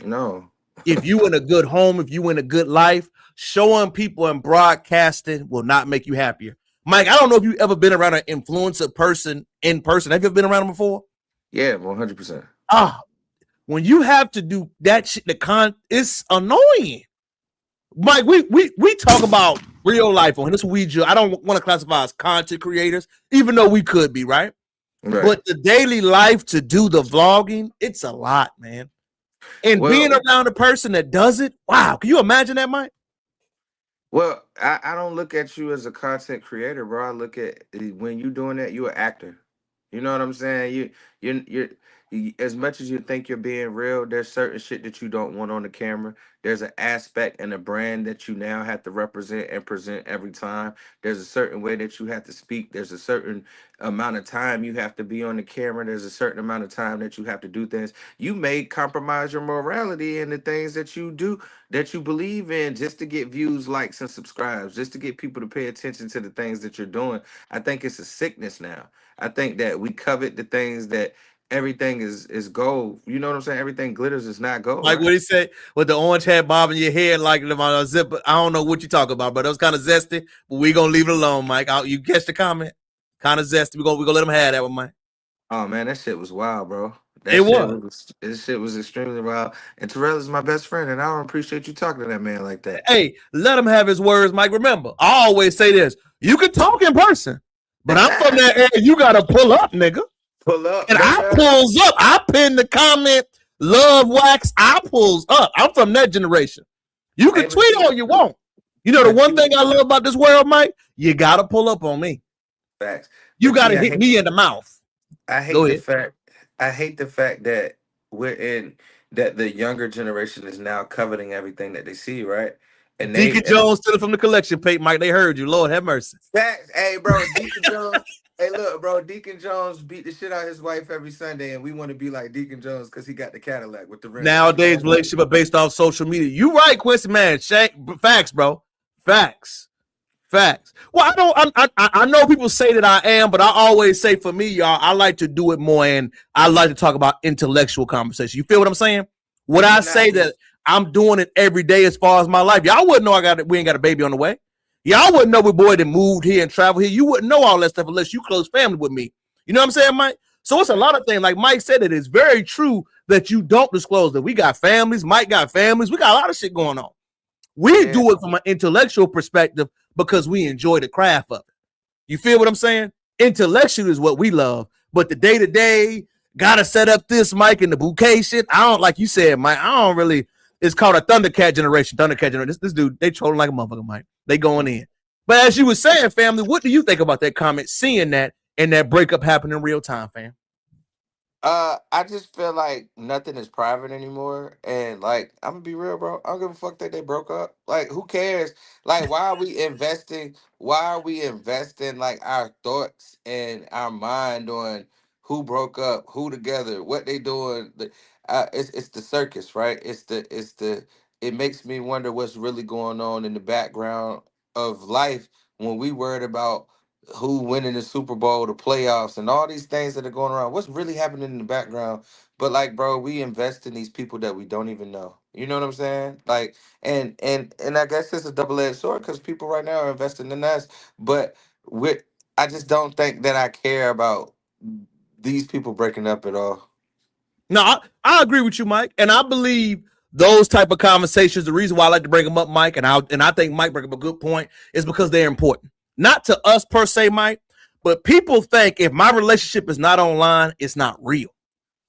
No. If you in a good home, if you in a good life, showing people and broadcasting will not make you happier. Mike, I don't know if you've ever been around an influencer person in person. Have you ever been around them before? Yeah, 100%. When you have to do that shit, it's annoying. Mike, we talk about real life on this. I don't want to classify as content creators, even though we could be, right? But the daily life to do the vlogging, it's a lot, man. And being around a person that does it, wow. Can you imagine that, Mike? Well, I don't look at you as a content creator, bro. I look at when you doing that, you're an actor. You know what I'm saying? As much as you think you're being real, there's certain shit that you don't want on the camera. There's an aspect and a brand that you now have to represent and present every time. There's a certain way that you have to speak. There's a certain amount of time you have to be on the camera. There's a certain amount of time that you have to do things. You may compromise your morality and the things that you do, that you believe in, just to get views, likes, and subscribes, just to get people to pay attention to the things that you're doing. I think it's a sickness now. I think that we covet the things that everything is gold. You know what I'm saying? Everything glitters is not gold, Like right? what he said with the orange hat bobbing your head like the zipper. I don't know what you talking about, but it was kind of zesty. But we gonna leave it alone, Mike. You catch the comment? Kind of zesty. We gonna let him have that one, Mike. Oh man, that shit was wild, bro. It was. This shit was extremely wild. And Terrell is my best friend, and I don't appreciate you talking to that man like that. Hey, let him have his words, Mike. Remember, I always say this: you can talk in person, but I'm from that area. You gotta pull up, nigga. Pull up, and I pulls up. I pin the comment, love wax. I pulls up. I'm from that generation. You can tweet all you want. You know the one thing I love about this world, Mike? You gotta pull up on me. Facts. You gotta hit me in the mouth. I hate the fact that the younger generation is now coveting everything that they see, right? And Deacon Jones stealing from the collection plate, Mike. They heard you. Lord have mercy. Facts. Hey, bro, Deacon Jones. Hey, look, bro, Deacon Jones beat the shit out of his wife every Sunday, and we want to be like Deacon Jones because he got the Cadillac with the rims. Nowadays, relationships are based off social media. You right, Quincy, man. Facts, bro. Facts. Well, I know people say that I am, but I always say for me, y'all, I like to do it more, and I like to talk about intellectual conversation. You feel what I'm saying? Would I say that I'm doing it every day as far as my life? Y'all wouldn't know we ain't got a baby on the way. Y'all wouldn't know we boy that moved here and traveled here. You wouldn't know all that stuff unless you close family with me. You know what I'm saying, Mike? So it's a lot of things. Like Mike said, it is very true that you don't disclose that. We got families. Mike got families. We got a lot of shit going on. We do it from an intellectual perspective because we enjoy the craft of it. You feel what I'm saying? Intellectual is what we love, but the day-to-day, gotta set up this, Mike, and the bouquet shit. I don't, like you said, Mike, I don't really, it's called a Thundercat generation. This dude, they trolling like a motherfucker, Mike. They going in. But as you were saying, family, what do you think about that comment, seeing that and that breakup happen in real time, fam? I just feel like nothing is private anymore, and like I'm gonna be real, bro. I don't give a fuck that they broke up. Like, who cares? Like, why are we investing? Why are we investing like our thoughts and our mind on who broke up, who together, what they doing? It's the circus, right? It makes me wonder what's really going on in the background of life when we worried about who winning the Super Bowl, the playoffs, and all these things that are going around. What's really happening in the background? But like, bro, we invest in these people that we don't even know. You know what I'm saying? Like, and I guess it's a double-edged sword because people right now are investing in us. But I just don't think that I care about these people breaking up at all. No, I agree with you, Mike, and I believe those type of conversations. The reason why I like to bring them up, Mike, and I think Mike bring up a good point is because they're important. Not to us per se, Mike, but people think if my relationship is not online, it's not real.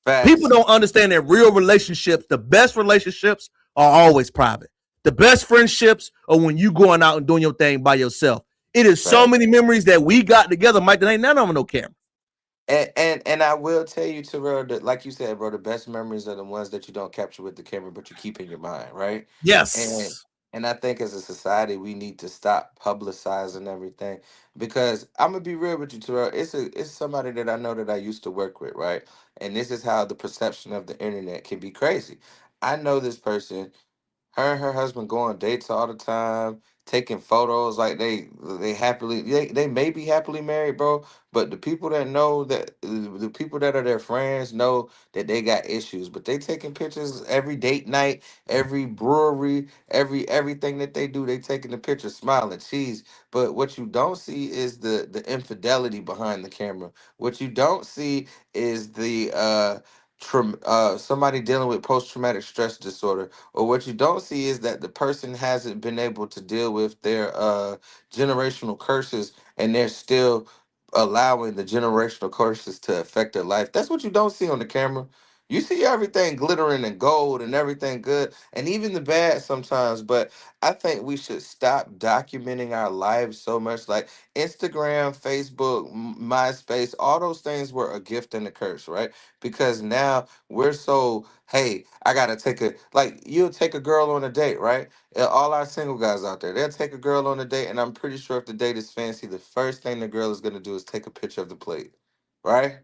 Facts. People don't understand that real relationships, the best relationships are always private. The best friendships are when you going out and doing your thing by yourself. It is so many memories that we got together, Mike, that ain't none of them no camera. And I will tell you, Terrell, that like you said, bro, the best memories are the ones that you don't capture with the camera, but you keep in your mind, right? Yes. And I think as a society, we need to stop publicizing everything because I'm gonna be real with you, Terrell. It's somebody that I know that I used to work with, right? And this is how the perception of the internet can be crazy. I know this person. Her and her husband go on dates all the time, taking photos like they may be happily married, bro. But the people that know that the people that are their friends know that they got issues. But they taking pictures every date night, every brewery, everything that they do, they taking the picture, smiling, cheese. But what you don't see is the infidelity behind the camera. What you don't see is the somebody dealing with post-traumatic stress disorder, or what you don't see is that the person hasn't been able to deal with their generational curses, and they're still allowing the generational curses to affect their life. That's what you don't see on the camera. You see everything glittering and gold and everything good, and even the bad sometimes. But I think we should stop documenting our lives so much. Like Instagram, Facebook, MySpace, all those things were a gift and a curse, right? Because now we're so, hey, I gotta take a, like, you'll take a girl on a date, right? All our single guys out there, they'll take a girl on a date, and I'm pretty sure if the date is fancy, the first thing the girl is gonna do is take a picture of the plate, right?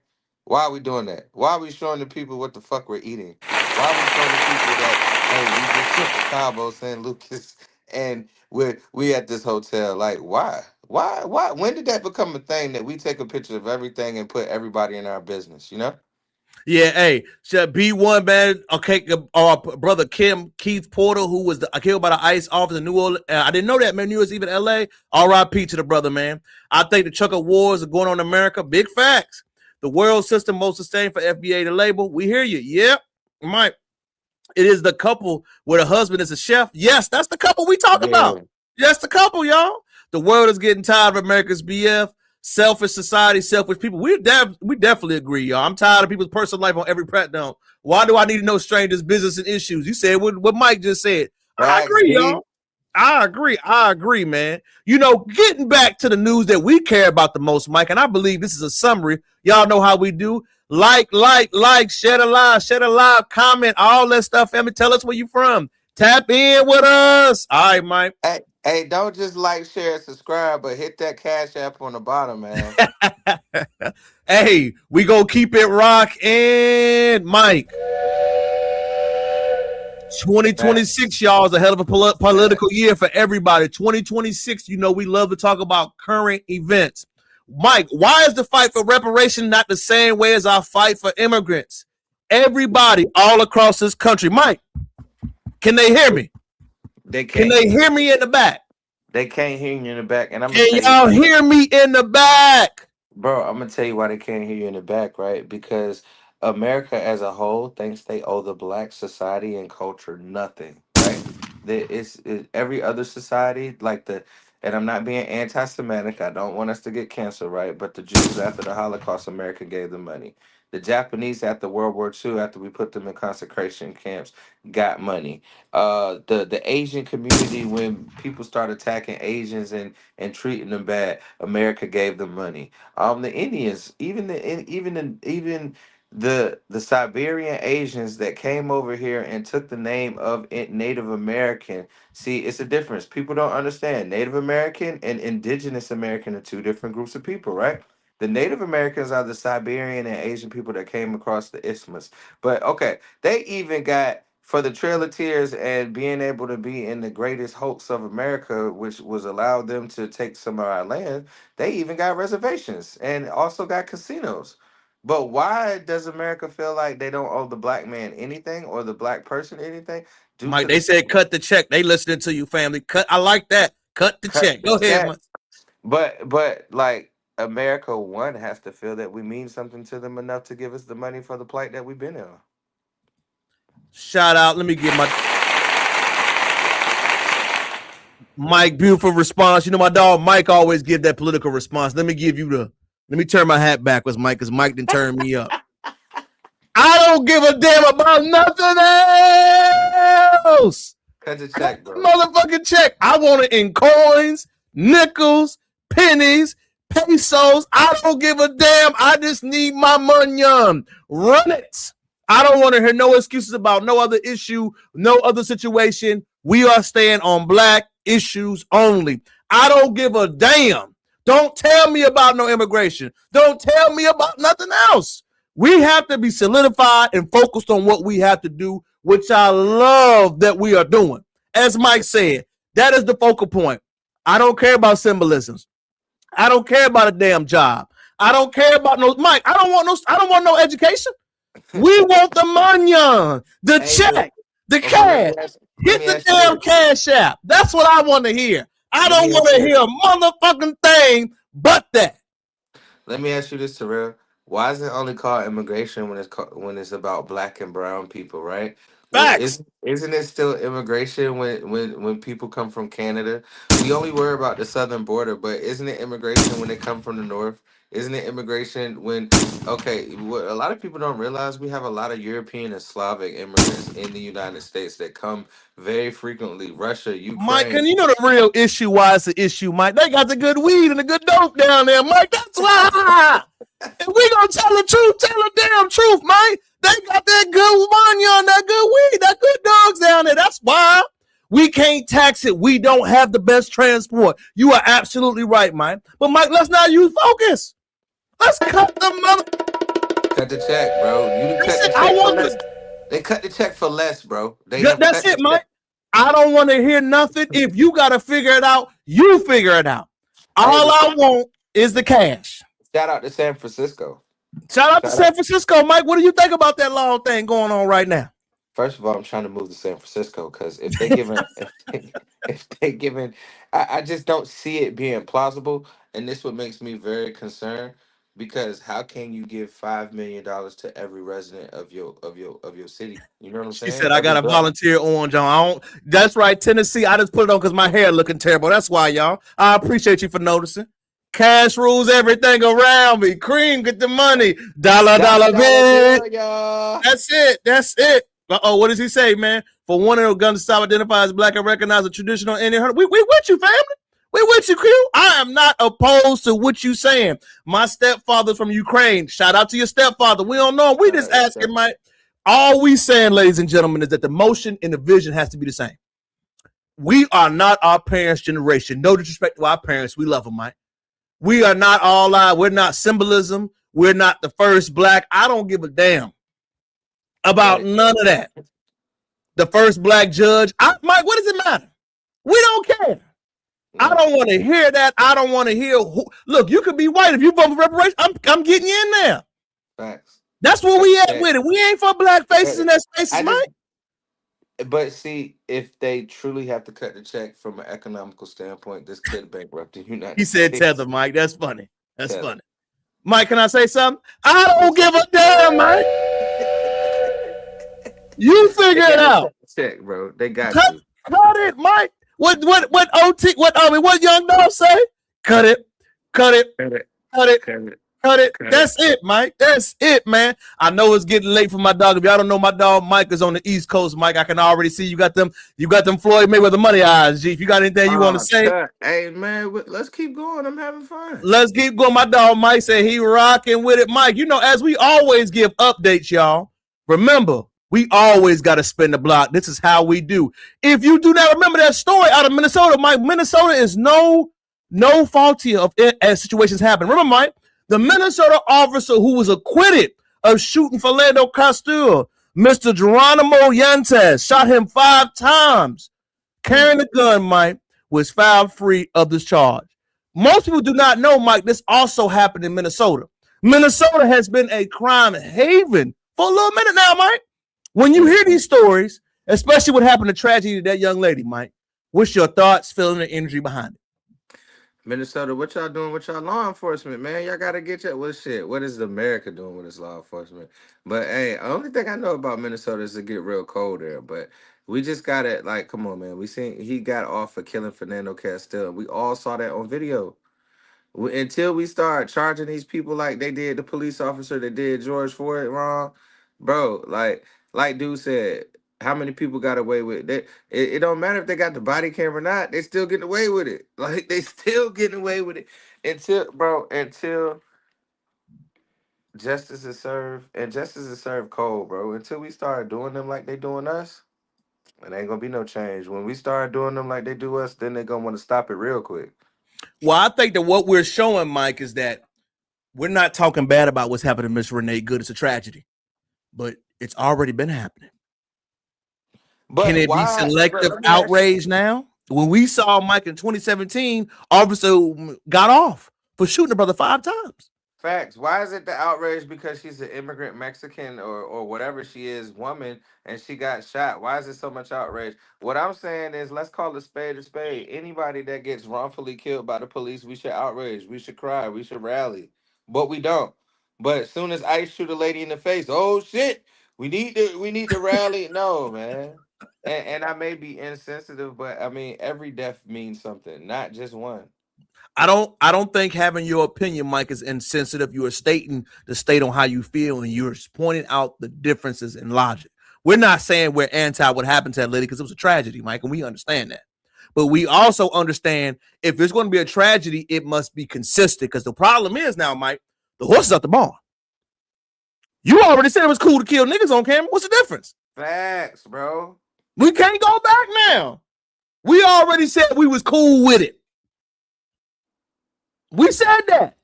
Why are we doing that? Why are we showing the people what the fuck we're eating? Why are we showing the people that, hey, we just went to Cabo San Lucas and we at this hotel? Like, why? Why? When did that become a thing that we take a picture of everything and put everybody in our business, you know? Yeah, hey, should B1, man. Okay, our brother Keith Porter, who was killed by the ICE officer in New Orleans. I didn't know that, man. New Orleans, even LA. R.I.P. to the brother, man. I think the trucker wars are going on in America. Big facts. The world system most sustained for FBA to label. We hear you. Yep. Mike. It is the couple where the husband is a chef. Yes, that's the couple we talk about. That's the couple, y'all. The world is getting tired of America's BF. Selfish society, selfish people. We definitely agree, y'all. I'm tired of people's personal life on every platform. Why do I need to know strangers' business and issues? You said what Mike just said. I agree, y'all. I agree, man. You know, getting back to the news that we care about the most, Mike, and I believe this is a summary. Y'all know how we do. Like, share a live, comment, all that stuff. Family, tell us where you from. Tap in with us. All right, Mike. Hey, don't just like, share, subscribe, but hit that Cash App on the bottom, man. Hey, we gonna keep it rocking, Mike. 2026, y'all, is a hell of a political year for everybody. 2026, you know, we love to talk about current events. Mike, why is the fight for reparation not the same way as our fight for immigrants? Everybody all across this country. Mike, can they hear me? Can they hear me in the back? They can't hear you in the back. And Can y'all hear me in the back? Bro, I'm going to tell you why they can't hear you in the back, right? Because America as a whole thinks they owe the black society and culture nothing, right? It's every other society, and I'm not being anti-Semitic. I don't want us to get canceled, right? But the Jews after the Holocaust, America gave them money. The Japanese after World War II, after we put them in concentration camps, got money. The Asian community, when people start attacking Asians and treating them bad, America gave them money. The Indians, even the Siberian Asians that came over here and took the name of Native American. See, it's a difference. People don't understand. Native American and Indigenous American are two different groups of people, right? The Native Americans are the Siberian and Asian people that came across the isthmus. But okay, they even got, for the Trail of Tears and being able to be in the greatest hoax of America, which was allowed them to take some of our land, they even got reservations and also got casinos. But why does America feel like they don't owe the black man anything or the black person anything? Mike, they said cut the check. They listening to you, family. I like that. Cut the check. Go ahead, Mike. But like, America, one, has to feel that we mean something to them enough to give us the money for the plight that we've been in. Shout out. Let me get my Mike, beautiful response. You know, my dog Mike always give that political response. Let me turn my hat backwards, Mike, because Mike didn't turn me up. I don't give a damn about nothing else. Cut the check, bro. Motherfucking check. I want it in coins, nickels, pennies, pesos. I don't give a damn. I just need my money. Run it. I don't want to hear no excuses about no other issue, no other situation. We are staying on black issues only. I don't give a damn. Don't tell me about no immigration. Don't tell me about nothing else. We have to be solidified and focused on what we have to do, which I love that we are doing. As Mike said, that is the focal point. I don't care about symbolisms. I don't care about a damn job. I don't care about no Mike. I don't want no education. We want the money, the check, the cash. Hit the damn Cash App. That's what I want to hear. I don't want to hear a motherfucking thing but that. Let me ask you this, Terrell. Why is it only called immigration when it's about black and brown people, right? Facts. Isn't it still immigration when people come from Canada? We only worry about the southern border, but isn't it immigration when they come from the north? Isn't it immigration when, okay, what a lot of people don't realize, we have a lot of European and Slavic immigrants in the United States that come very frequently. Russia, Mike, Ukraine. and you know the real issue why it's an issue, Mike? They got the good weed and the good dope down there, Mike. That's why. If we gonna tell the truth, tell the damn truth, Mike. They got that good money on that good weed, that good dogs down there. That's why. We can't tax it. We don't have the best transport. You are absolutely right, Mike. But Mike, let's not use focus. Let's cut the mother. Cut the check, bro. You cut the check for less. They cut the check for less, bro. That's it, Mike. I don't want to hear nothing. If you got to figure it out, you figure it out. All I want is the cash. Shout out to San Francisco. Shout out to San Francisco, Mike. What do you think about that long thing going on right now? First of all, I'm trying to move to San Francisco because if they giving, I just don't see it being plausible, and this what makes me very concerned. Because how can you give $5 million to every resident of your city? You know what I'm saying? She said, "I got a volunteer orange on." I don't. That's right, Tennessee. I just put it on because my hair looking terrible. That's why, y'all. I appreciate you for noticing. Cash rules everything around me. Cream, get the money. Dollar bill. That's it. That's it. Uh-oh, what does he say, man? For one of the guns to stop identify as black and recognize a traditional Indian herd. We with you, family. We with you, Q. I am not opposed to what you saying. My stepfather's from Ukraine. Shout out to your stepfather. We don't know. We just asking, Mike. All we saying, ladies and gentlemen, is that the motion and the vision has to be the same. We are not our parents' generation. No disrespect to our parents. We love them, Mike. We are not all out. We're not symbolism. We're not the first black. I don't give a damn about none of that. The first black judge. Mike, what does it matter? We don't care. I don't want to hear that. I don't want to hear look, you could be white. If you vote for reparations, I'm getting you in there. Facts. That's where we at with it. We ain't for black faces in that space, Mike. But see, if they truly have to cut the check from an economical standpoint, this could bankrupt the United States. He said tether, Mike. That's funny. That's funny. Mike, can I say something? I don't give a damn, Mike. You figure it out. Check, bro. They got you. Cut it, Mike. What young dog say? Cut it. That's it, Mike. That's it, man. I know it's getting late for my dog. If y'all don't know, my dog Mike is on the East Coast, Mike. I can already see you got them Floyd Mayweather money eyes, G. If you got anything you want to say. Hey, man, let's keep going. I'm having fun. Let's keep going. My dog Mike said he rocking with it. Mike, you know, as we always give updates, y'all, remember, we always got to spin the block. This is how we do. If you do not remember that story out of Minnesota, Mike, Minnesota is no faulty of it as situations happen. Remember, Mike, the Minnesota officer who was acquitted of shooting Philando Castile, Mr. Geronimo Yantes, shot him 5 times. Carrying a gun, Mike, was found free of this charge. Most people do not know, Mike, this also happened in Minnesota. Minnesota has been a crime haven for a little minute now, Mike. When you hear these stories, especially what happened to tragedy to that young lady, Mike, what's your thoughts, feeling, and energy behind it? Minnesota, what y'all doing with y'all law enforcement, man? Y'all gotta get your shit. What is America doing with its law enforcement? But hey, the only thing I know about Minnesota is to get real cold there. But we just gotta come on, man. We seen he got off for killing Fernando Castile. We all saw that on video. Until we start charging these people like they did the police officer that did George Floyd wrong, bro. Like dude said, how many people got away with it? It don't matter if they got the body camera or not. They still getting away with it. Like they still getting away with it until justice is served, and justice is served cold, bro. Until we start doing them like they doing us, it ain't gonna be no change. When we start doing them like they do us, then they gonna want to stop it real quick. Well, I think that what we're showing, Mike, is that we're not talking bad about what's happening to Miss Renee Good. It's a tragedy, but it's already been happening. But can it be selective outrage now? When we saw Mike in 2017, officer got off for shooting a brother 5 times. Facts. Why is it the outrage because she's an immigrant Mexican or whatever she is, woman, and she got shot? Why is it so much outrage? What I'm saying is, let's call a spade a spade. Anybody that gets wrongfully killed by the police, we should outrage. We should cry. We should rally. But we don't. But as soon as ICE shoot a lady in the face, oh shit, we need to rally. No, man. And I may be insensitive, but I mean, every death means something, not just one. I don't think having your opinion, Mike, is insensitive. You are stating the state on how you feel, and you're pointing out the differences in logic. We're not saying we're anti what happened to that lady because it was a tragedy, Mike, and we understand that. But we also understand if there's going to be a tragedy, it must be consistent. Because the problem is now, Mike, the horse is at the barn. You already said it was cool to kill niggas on camera. What's the difference? Facts, bro. We can't go back now. We already said we was cool with it. We said that.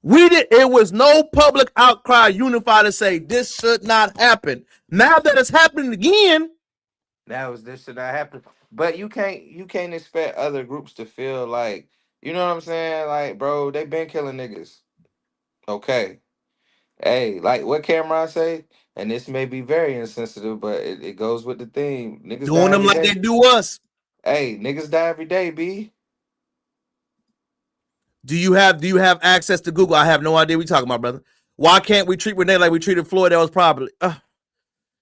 We did. It was no public outcry unified to say this should not happen. Now that it's happening again. Now this should not happen. But you can't expect other groups to feel like, you know what I'm saying? Like, bro, they been killing niggas. Okay. Hey, like what Cameron say, and this may be very insensitive, but it goes with the theme. Niggas Doing die them every like day. they do us. Hey, niggas die every day, B. Do you have access to Google? I have no idea what you're talking about, brother. Why can't we treat Renee like we treated Floyd? That was probably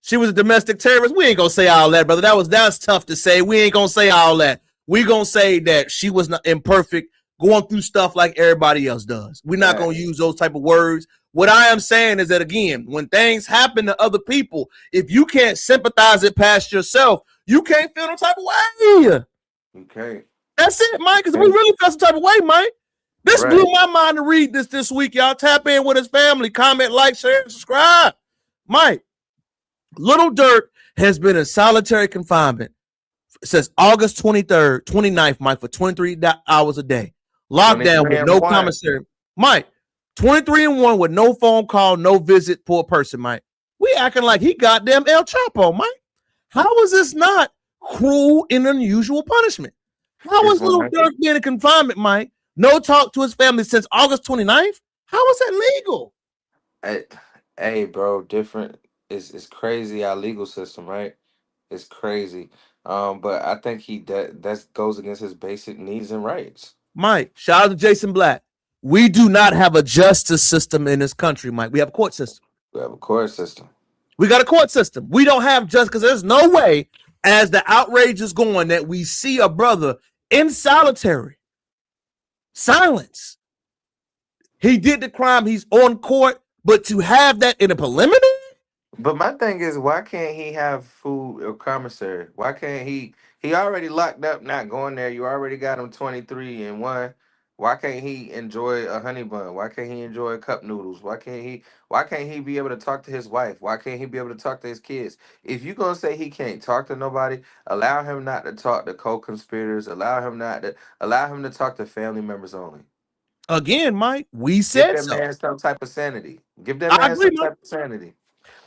she was a domestic terrorist. We ain't gonna say all that, brother. That's tough to say. We ain't gonna say all that. We gonna say that she was not imperfect, going through stuff like everybody else does. We're not gonna use those type of words. What I am saying is that, again, when things happen to other people, if you can't sympathize it past yourself, you can't feel no type of way. Okay. That's it, Mike, because we really felt some type of way, Mike. This Right. blew my mind to read this week, y'all. Tap in with his family. Comment, like, share, and subscribe. Mike, Little Dirk has been in solitary confinement since August 23rd, 29th, Mike, for 23 hours a day. Lockdown with no commissary. Mike, 23-1 with no phone call, no visit for a person, Mike. We acting like he goddamn El Chapo, Mike. How is this not cruel and unusual punishment? How is Little Dirk being in confinement, Mike? No talk to his family since August 29th? How is that legal? Hey, bro, different. It's crazy our legal system, right? It's crazy. But I think that goes against his basic needs and rights. Mike, shout out to Jason Black. We do not have a justice system in this country, Mike. We have a court system. We have a court system. We got a court system. We don't have justice because there's no way, as the outrage is going, that we see a brother in solitary silence. He did the crime. He's on court, but to have that in a preliminary? But my thing is, why can't he have food or commissary? Why can't he already locked up, not going there? You already got him 23-1. Why can't he enjoy a honey bun? Why can't he enjoy cup noodles? Why can't he be able to talk to his wife? Why can't he be able to talk to his kids? If you're gonna say he can't talk to nobody, allow him not to talk to co-conspirators, allow him to talk to family members only. Again, Mike, we said Give that so. man some type of sanity. Give that man some type of sanity.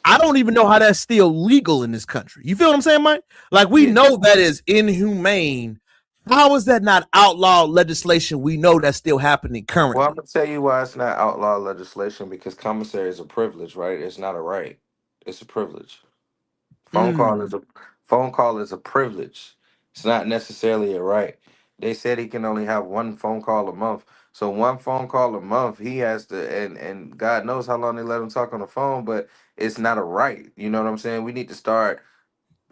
I don't even know how that's still legal in this country. You feel what I'm saying, Mike? Like, we know that is inhumane. How is that not outlawed legislation? We know that's still happening currently. Well, I'm gonna tell you why it's not outlaw legislation, because commissary is a privilege, right? It's not a right. It's a privilege. Phone call is a privilege. It's not necessarily a right. They said he can only have one phone call a month. So one phone call a month, he has to, and God knows how long they let him talk on the phone, but it's not a right. You know what I'm saying? We need to start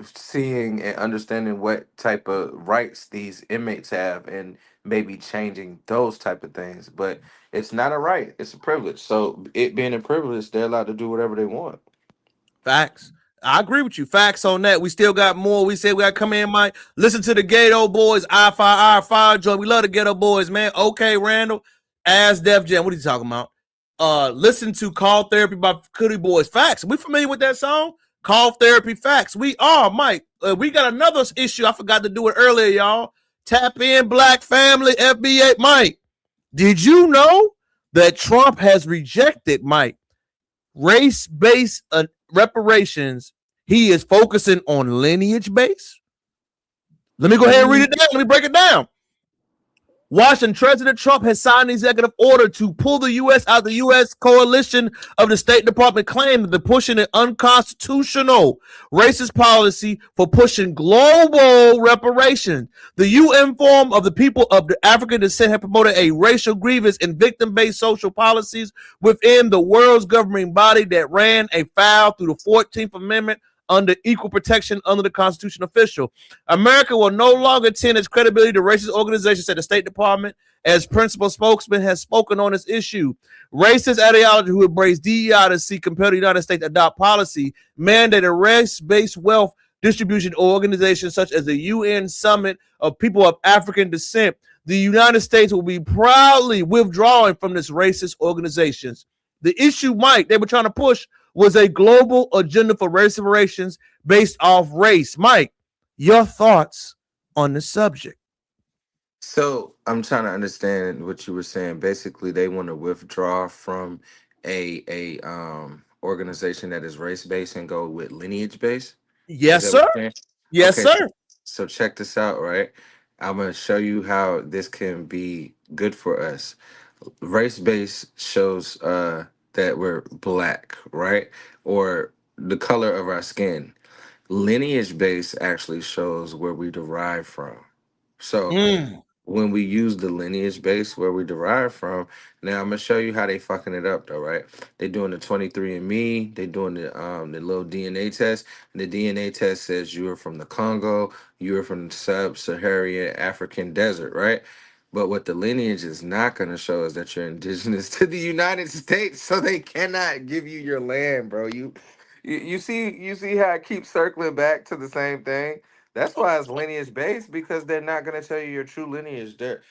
seeing and understanding what type of rights these inmates have and maybe changing those type of things. But it's not a right. It's a privilege. So it being a privilege, they're allowed to do whatever they want. Facts. I agree with you. Facts on that. We still got more. We said we got to come in, Mike. Listen to the Ghetto Boys, I joint. We love the Ghetto Boys, man. Okay, Randall. As Def Jam. What are you talking about? Listen to Call Therapy by Cootie Boys. Facts. We familiar with that song? Call Therapy. Facts. We are, Mike. We got another issue. I forgot to do it earlier, y'all. Tap in, Black Family, FBA. Mike, did you know that Trump has rejected, Mike, race-based reparations? He is focusing on lineage-based. Let me go ahead and read it down. Let me break it down. Washington, President Trump has signed an executive order to pull the U.S. out of the U.S. coalition of the State Department claim that they're pushing an unconstitutional racist policy for pushing global reparation. The UN Forum of the People of the African Descent have promoted a racial grievance and victim-based social policies within the world's governing body that ran afoul through the 14th Amendment under equal protection under the Constitution official. America will no longer attend its credibility to racist organizations, said the State Department, as principal spokesman has spoken on this issue. Racist ideology who embrace DEI to see compel the United States to adopt policy mandating race-based wealth distribution organizations such as the UN Summit of People of African Descent. The United States will be proudly withdrawing from this racist organizations. The issue, Mike, they were trying to push was a global agenda for race reparations based off race. Mike, your thoughts on the subject? So I'm trying to understand what you were saying. Basically, they want to withdraw from a organization that is race based and go with lineage based. Yes, sir. Yes, Okay, sir. so check this out, right? I'm gonna show you how this can be good for us. Race based shows that we're black, right? Or the color of our skin. Lineage based actually shows where we derive from. So when we use the lineage base where we derive from, now I'm gonna show you how they fucking it up though, right? They doing the 23andMe, they doing the little DNA test, and the DNA test says you are from the Congo, you are from the sub-Saharan African desert, right? But what the lineage is not gonna show is that you're indigenous to the United States, so they cannot give you your land, bro. You see how it keeps circling back to the same thing. That's why it's lineage based, because they're not gonna tell you your true lineage. They're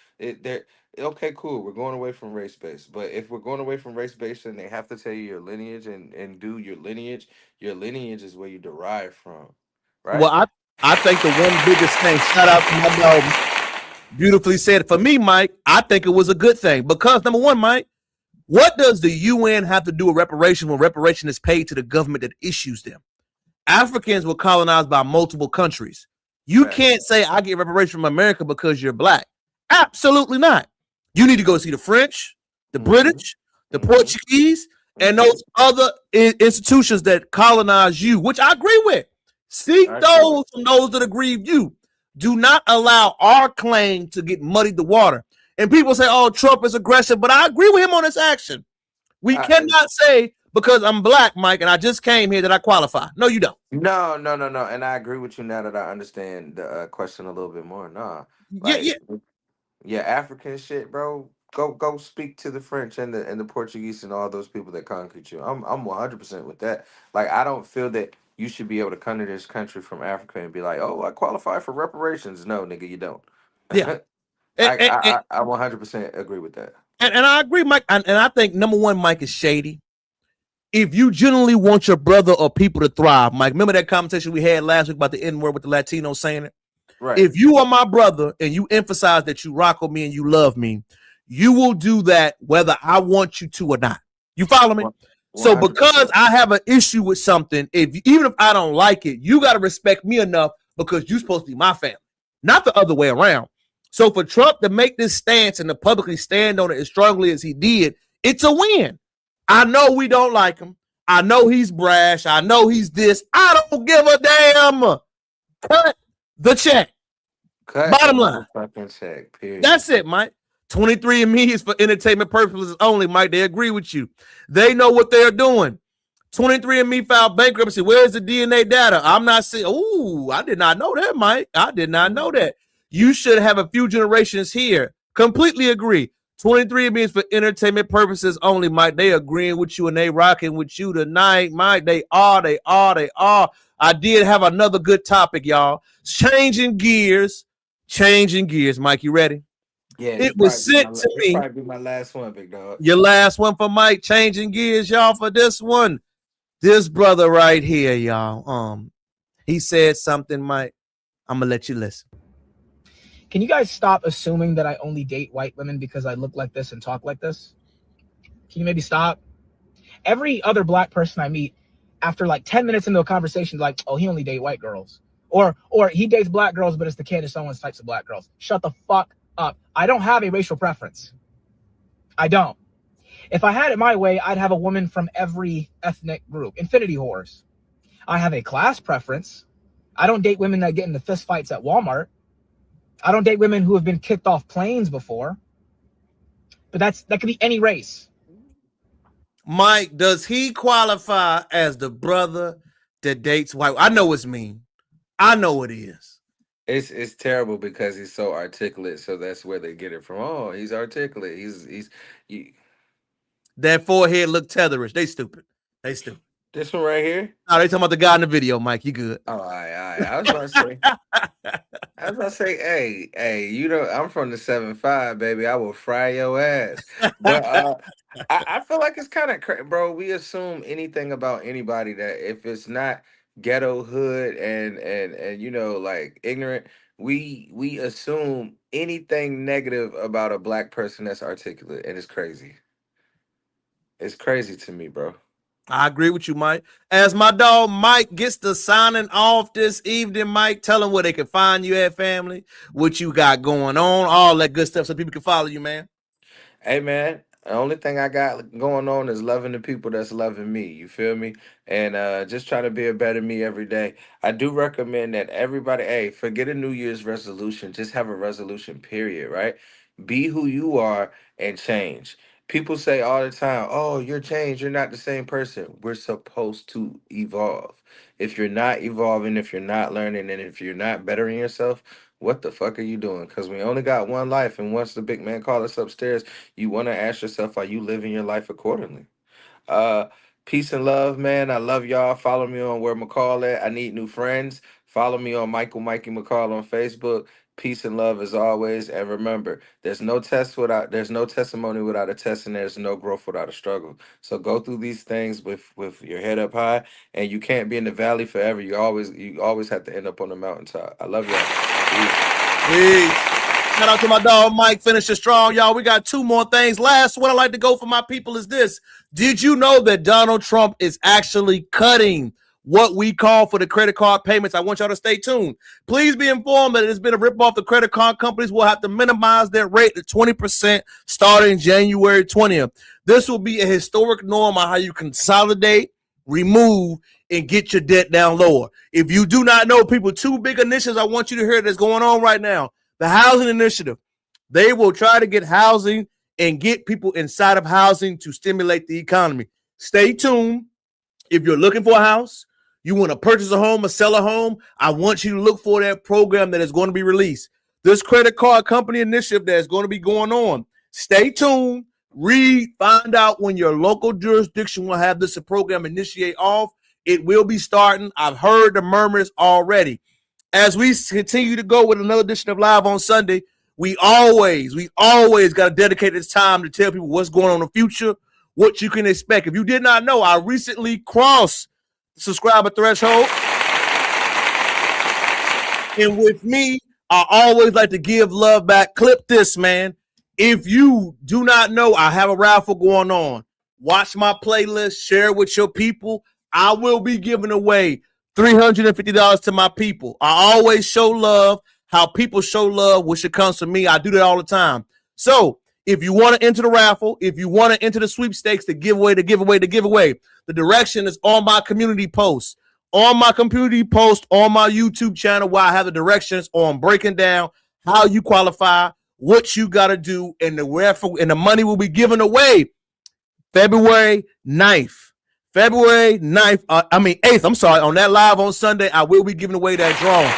okay, cool. We're going away from race based, but if we're going away from race based, then they have to tell you your lineage and do your lineage. Your lineage is where you derive from, right? Well, I think the one biggest thing. Shout out to my dog. Beautifully said. For me, Mike, I think it was a good thing because number one, Mike, what does the UN have to do with reparation when reparation is paid to the government that issues them? Africans were colonized by multiple countries. You can't say I get reparation from America because you're black. Absolutely not. You need to go see the French, the British, the Portuguese, and those other institutions that colonize you, which I agree with. Seek those from those that agree with you. Do not allow our claim to get muddied the water. And people say, oh, Trump is aggressive, but I agree with him on this action. We cannot say because I'm black, Mike, and I just came here that I qualify. No, you don't. No. And I agree with you now that I understand the question a little bit more. Nah. Yeah, African shit, bro. Go speak to the French and the Portuguese and all those people that conquered you. I'm 100% with that. Like, I don't feel that you should be able to come to this country from Africa and be like, oh, I qualify for reparations. No, nigga, you don't. Yeah. I 100% agree with that. And I agree, Mike. And I think number one, Mike, is shady. If you genuinely want your brother or people to thrive, Mike, remember that conversation we had last week about the N-word with the Latinos saying it? Right. If you are my brother and you emphasize that you rock with me and you love me, you will do that whether I want you to or not. You follow me? 100%. So because I have an issue with something, even if I don't like it, you got to respect me enough because you're supposed to be my family, not the other way around. So for Trump to make this stance and to publicly stand on it as strongly as he did, it's a win. I know we don't like him. I know he's brash. I know he's this. I don't give a damn. Cut the check. Bottom line. Fucking check, period. That's it, Mike. 23andMe is for entertainment purposes only, Mike. They agree with you. They know what they're doing. 23andMe filed bankruptcy. Where's the DNA data? I'm not saying, I did not know that, Mike. I did not know that. You should have a few generations here. Completely agree. 23andMe is for entertainment purposes only, Mike. They agreeing with you and they rocking with you tonight, Mike. They are. I did have another good topic, y'all. Changing gears, Mike. You ready? Yeah, it was sent to me. Probably be my last one, big dog. Your last one for Mike. Changing gears, y'all, for this one. This brother right here, y'all. He said something, Mike. I'm gonna let you listen. Can you guys stop assuming that I only date white women because I look like this and talk like this? Can you maybe stop? Every other black person I meet, after like 10 minutes into a conversation, like, oh, he only dates white girls. Or he dates black girls, but it's the Candace Owens types of black girls. Shut the fuck up. I don't have a racial preference. I don't. If I had it my way, I'd have a woman from every ethnic group. Infinity whores. I have a class preference. I don't date women that get into fist fights at Walmart. I don't date women who have been kicked off planes before. But that could be any race. Mike, does he qualify as the brother that dates white. I know it's mean. I know it is. It's terrible because he's so articulate. So that's where they get it from. Oh, he's articulate. That forehead look tetherish. They stupid. They stupid. This one right here. Oh, they talking about the guy in the video, Mike. You good? Oh, all right. I was about to say, hey, you know, I'm from the 7-5, baby. I will fry your ass. But I feel like it's kind of bro. We assume anything about anybody that if it's not ghetto hood and you know, like ignorant, we assume anything negative about a black person that's articulate, and it's crazy. It's crazy to me, bro. I agree with you, Mike. As my dog Mike gets the signing off this evening, Mike, tell them where they can find you at, family, what you got going on, all that good stuff so people can follow you, man. Hey, man, the only thing I got going on is loving the people that's loving me. You feel me? And just trying to be a better me every day. I do recommend that everybody, hey, forget a New Year's resolution. Just have a resolution, period, right? Be who you are and change. People say all the time, oh, you're changed. You're not the same person. We're supposed to evolve. If you're not evolving, if you're not learning, and if you're not bettering yourself, what the fuck are you doing? Because we only got one life. And once the big man calls us upstairs, you want to ask yourself, are you living your life accordingly? Peace and love, man. I love y'all. Follow me on where McCall at. I need new friends. Follow me on Mikey McCall on Facebook. Peace and love as always. And remember, there's no testimony without a test, and there's no growth without a struggle. So go through these things with your head up high, and you can't be in the valley forever. You always have to end up on the mountaintop. I love y'all. Peace. Shout out to my dog Mike, finishing strong, y'all. We got two more things. Last one I like to go for my people is this. Did you know that Donald Trump is actually cutting what we call for the credit card payments? I want y'all to stay tuned. Please be informed that it has been a ripoff. The credit card companies will have to minimize their rate to 20% starting January 20th. This will be a historic norm on how you consolidate, remove, and get your debt down lower. If you do not know, people, two big initiatives I want you to hear that's going on right now. The housing initiative. They will try to get housing and get people inside of housing to stimulate the economy. Stay tuned. If you're looking for a house, you want to purchase a home or sell a home, I want you to look for that program that is going to be released. This credit card company initiative that is going to be going on. Stay tuned. Read, find out when your local jurisdiction will have this program initiate off. It will be starting. I've heard the murmurs already. As we continue to go with another edition of Live on Sunday, we always got to dedicate this time to tell people what's going on in the future, what you can expect. If you did not know, I recently crossed the subscriber threshold. And with me, I always like to give love back. Clip this, man. If you do not know, I have a raffle going on. Watch my playlist, share it with your people. I will be giving away $350 to my people. I always show love. How people show love, which it comes from me. I do that all the time. So if you want to enter the raffle, if you want to enter the sweepstakes, the giveaway, the direction is on my community post. On my community post on my YouTube channel, where I have the directions on breaking down how you qualify, what you got to do, and the raffle, and the money will be given away February 9th. February 9th, 8th, I'm sorry, on that Live on Sunday, I will be giving away that drawing.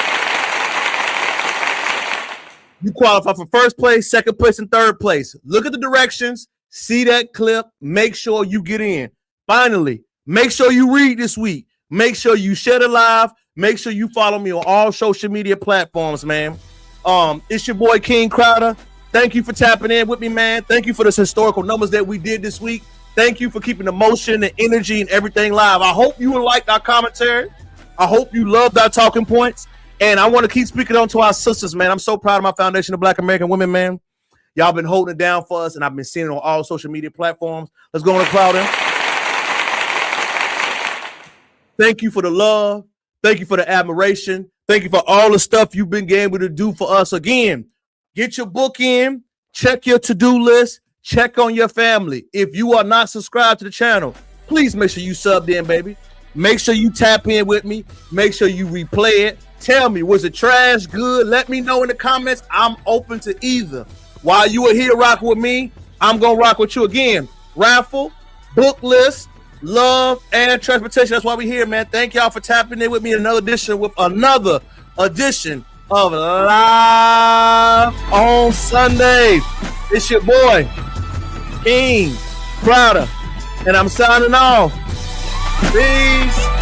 You qualify for first place, second place, and third place. Look at the directions, see that clip, make sure you get in. Finally, make sure you read this week. Make sure you share the live. Make sure you follow me on all social media platforms, man. It's your boy King Crowder. Thank you for tapping in with me, man. Thank you for this historical numbers that we did this week. Thank you for keeping the motion and energy and everything live. I hope you liked our commentary. I hope you loved our talking points. And I want to keep speaking on to our sisters, man. I'm so proud of my Foundation of Black American Women, man. Y'all been holding it down for us, and I've been seeing it on all social media platforms. Let's go on and crowd in. Thank you for the love. Thank you for the admiration. Thank you for all the stuff you've been able to do for us. Again, get your book in, check your to-do list, check on your family. If you are not subscribed to the channel, please make sure you subbed in, baby. Make sure you tap in with me. Make sure you replay it. Tell me, was it trash, good? Let me know in the comments. I'm open to either. While you are here rocking with me, I'm going to rock with you again. Raffle, book list, love, and transportation. That's why we're here, man. Thank y'all for tapping in with me in another edition of Live on Sunday. It's your boy, King Crowder, and I'm signing off. Peace.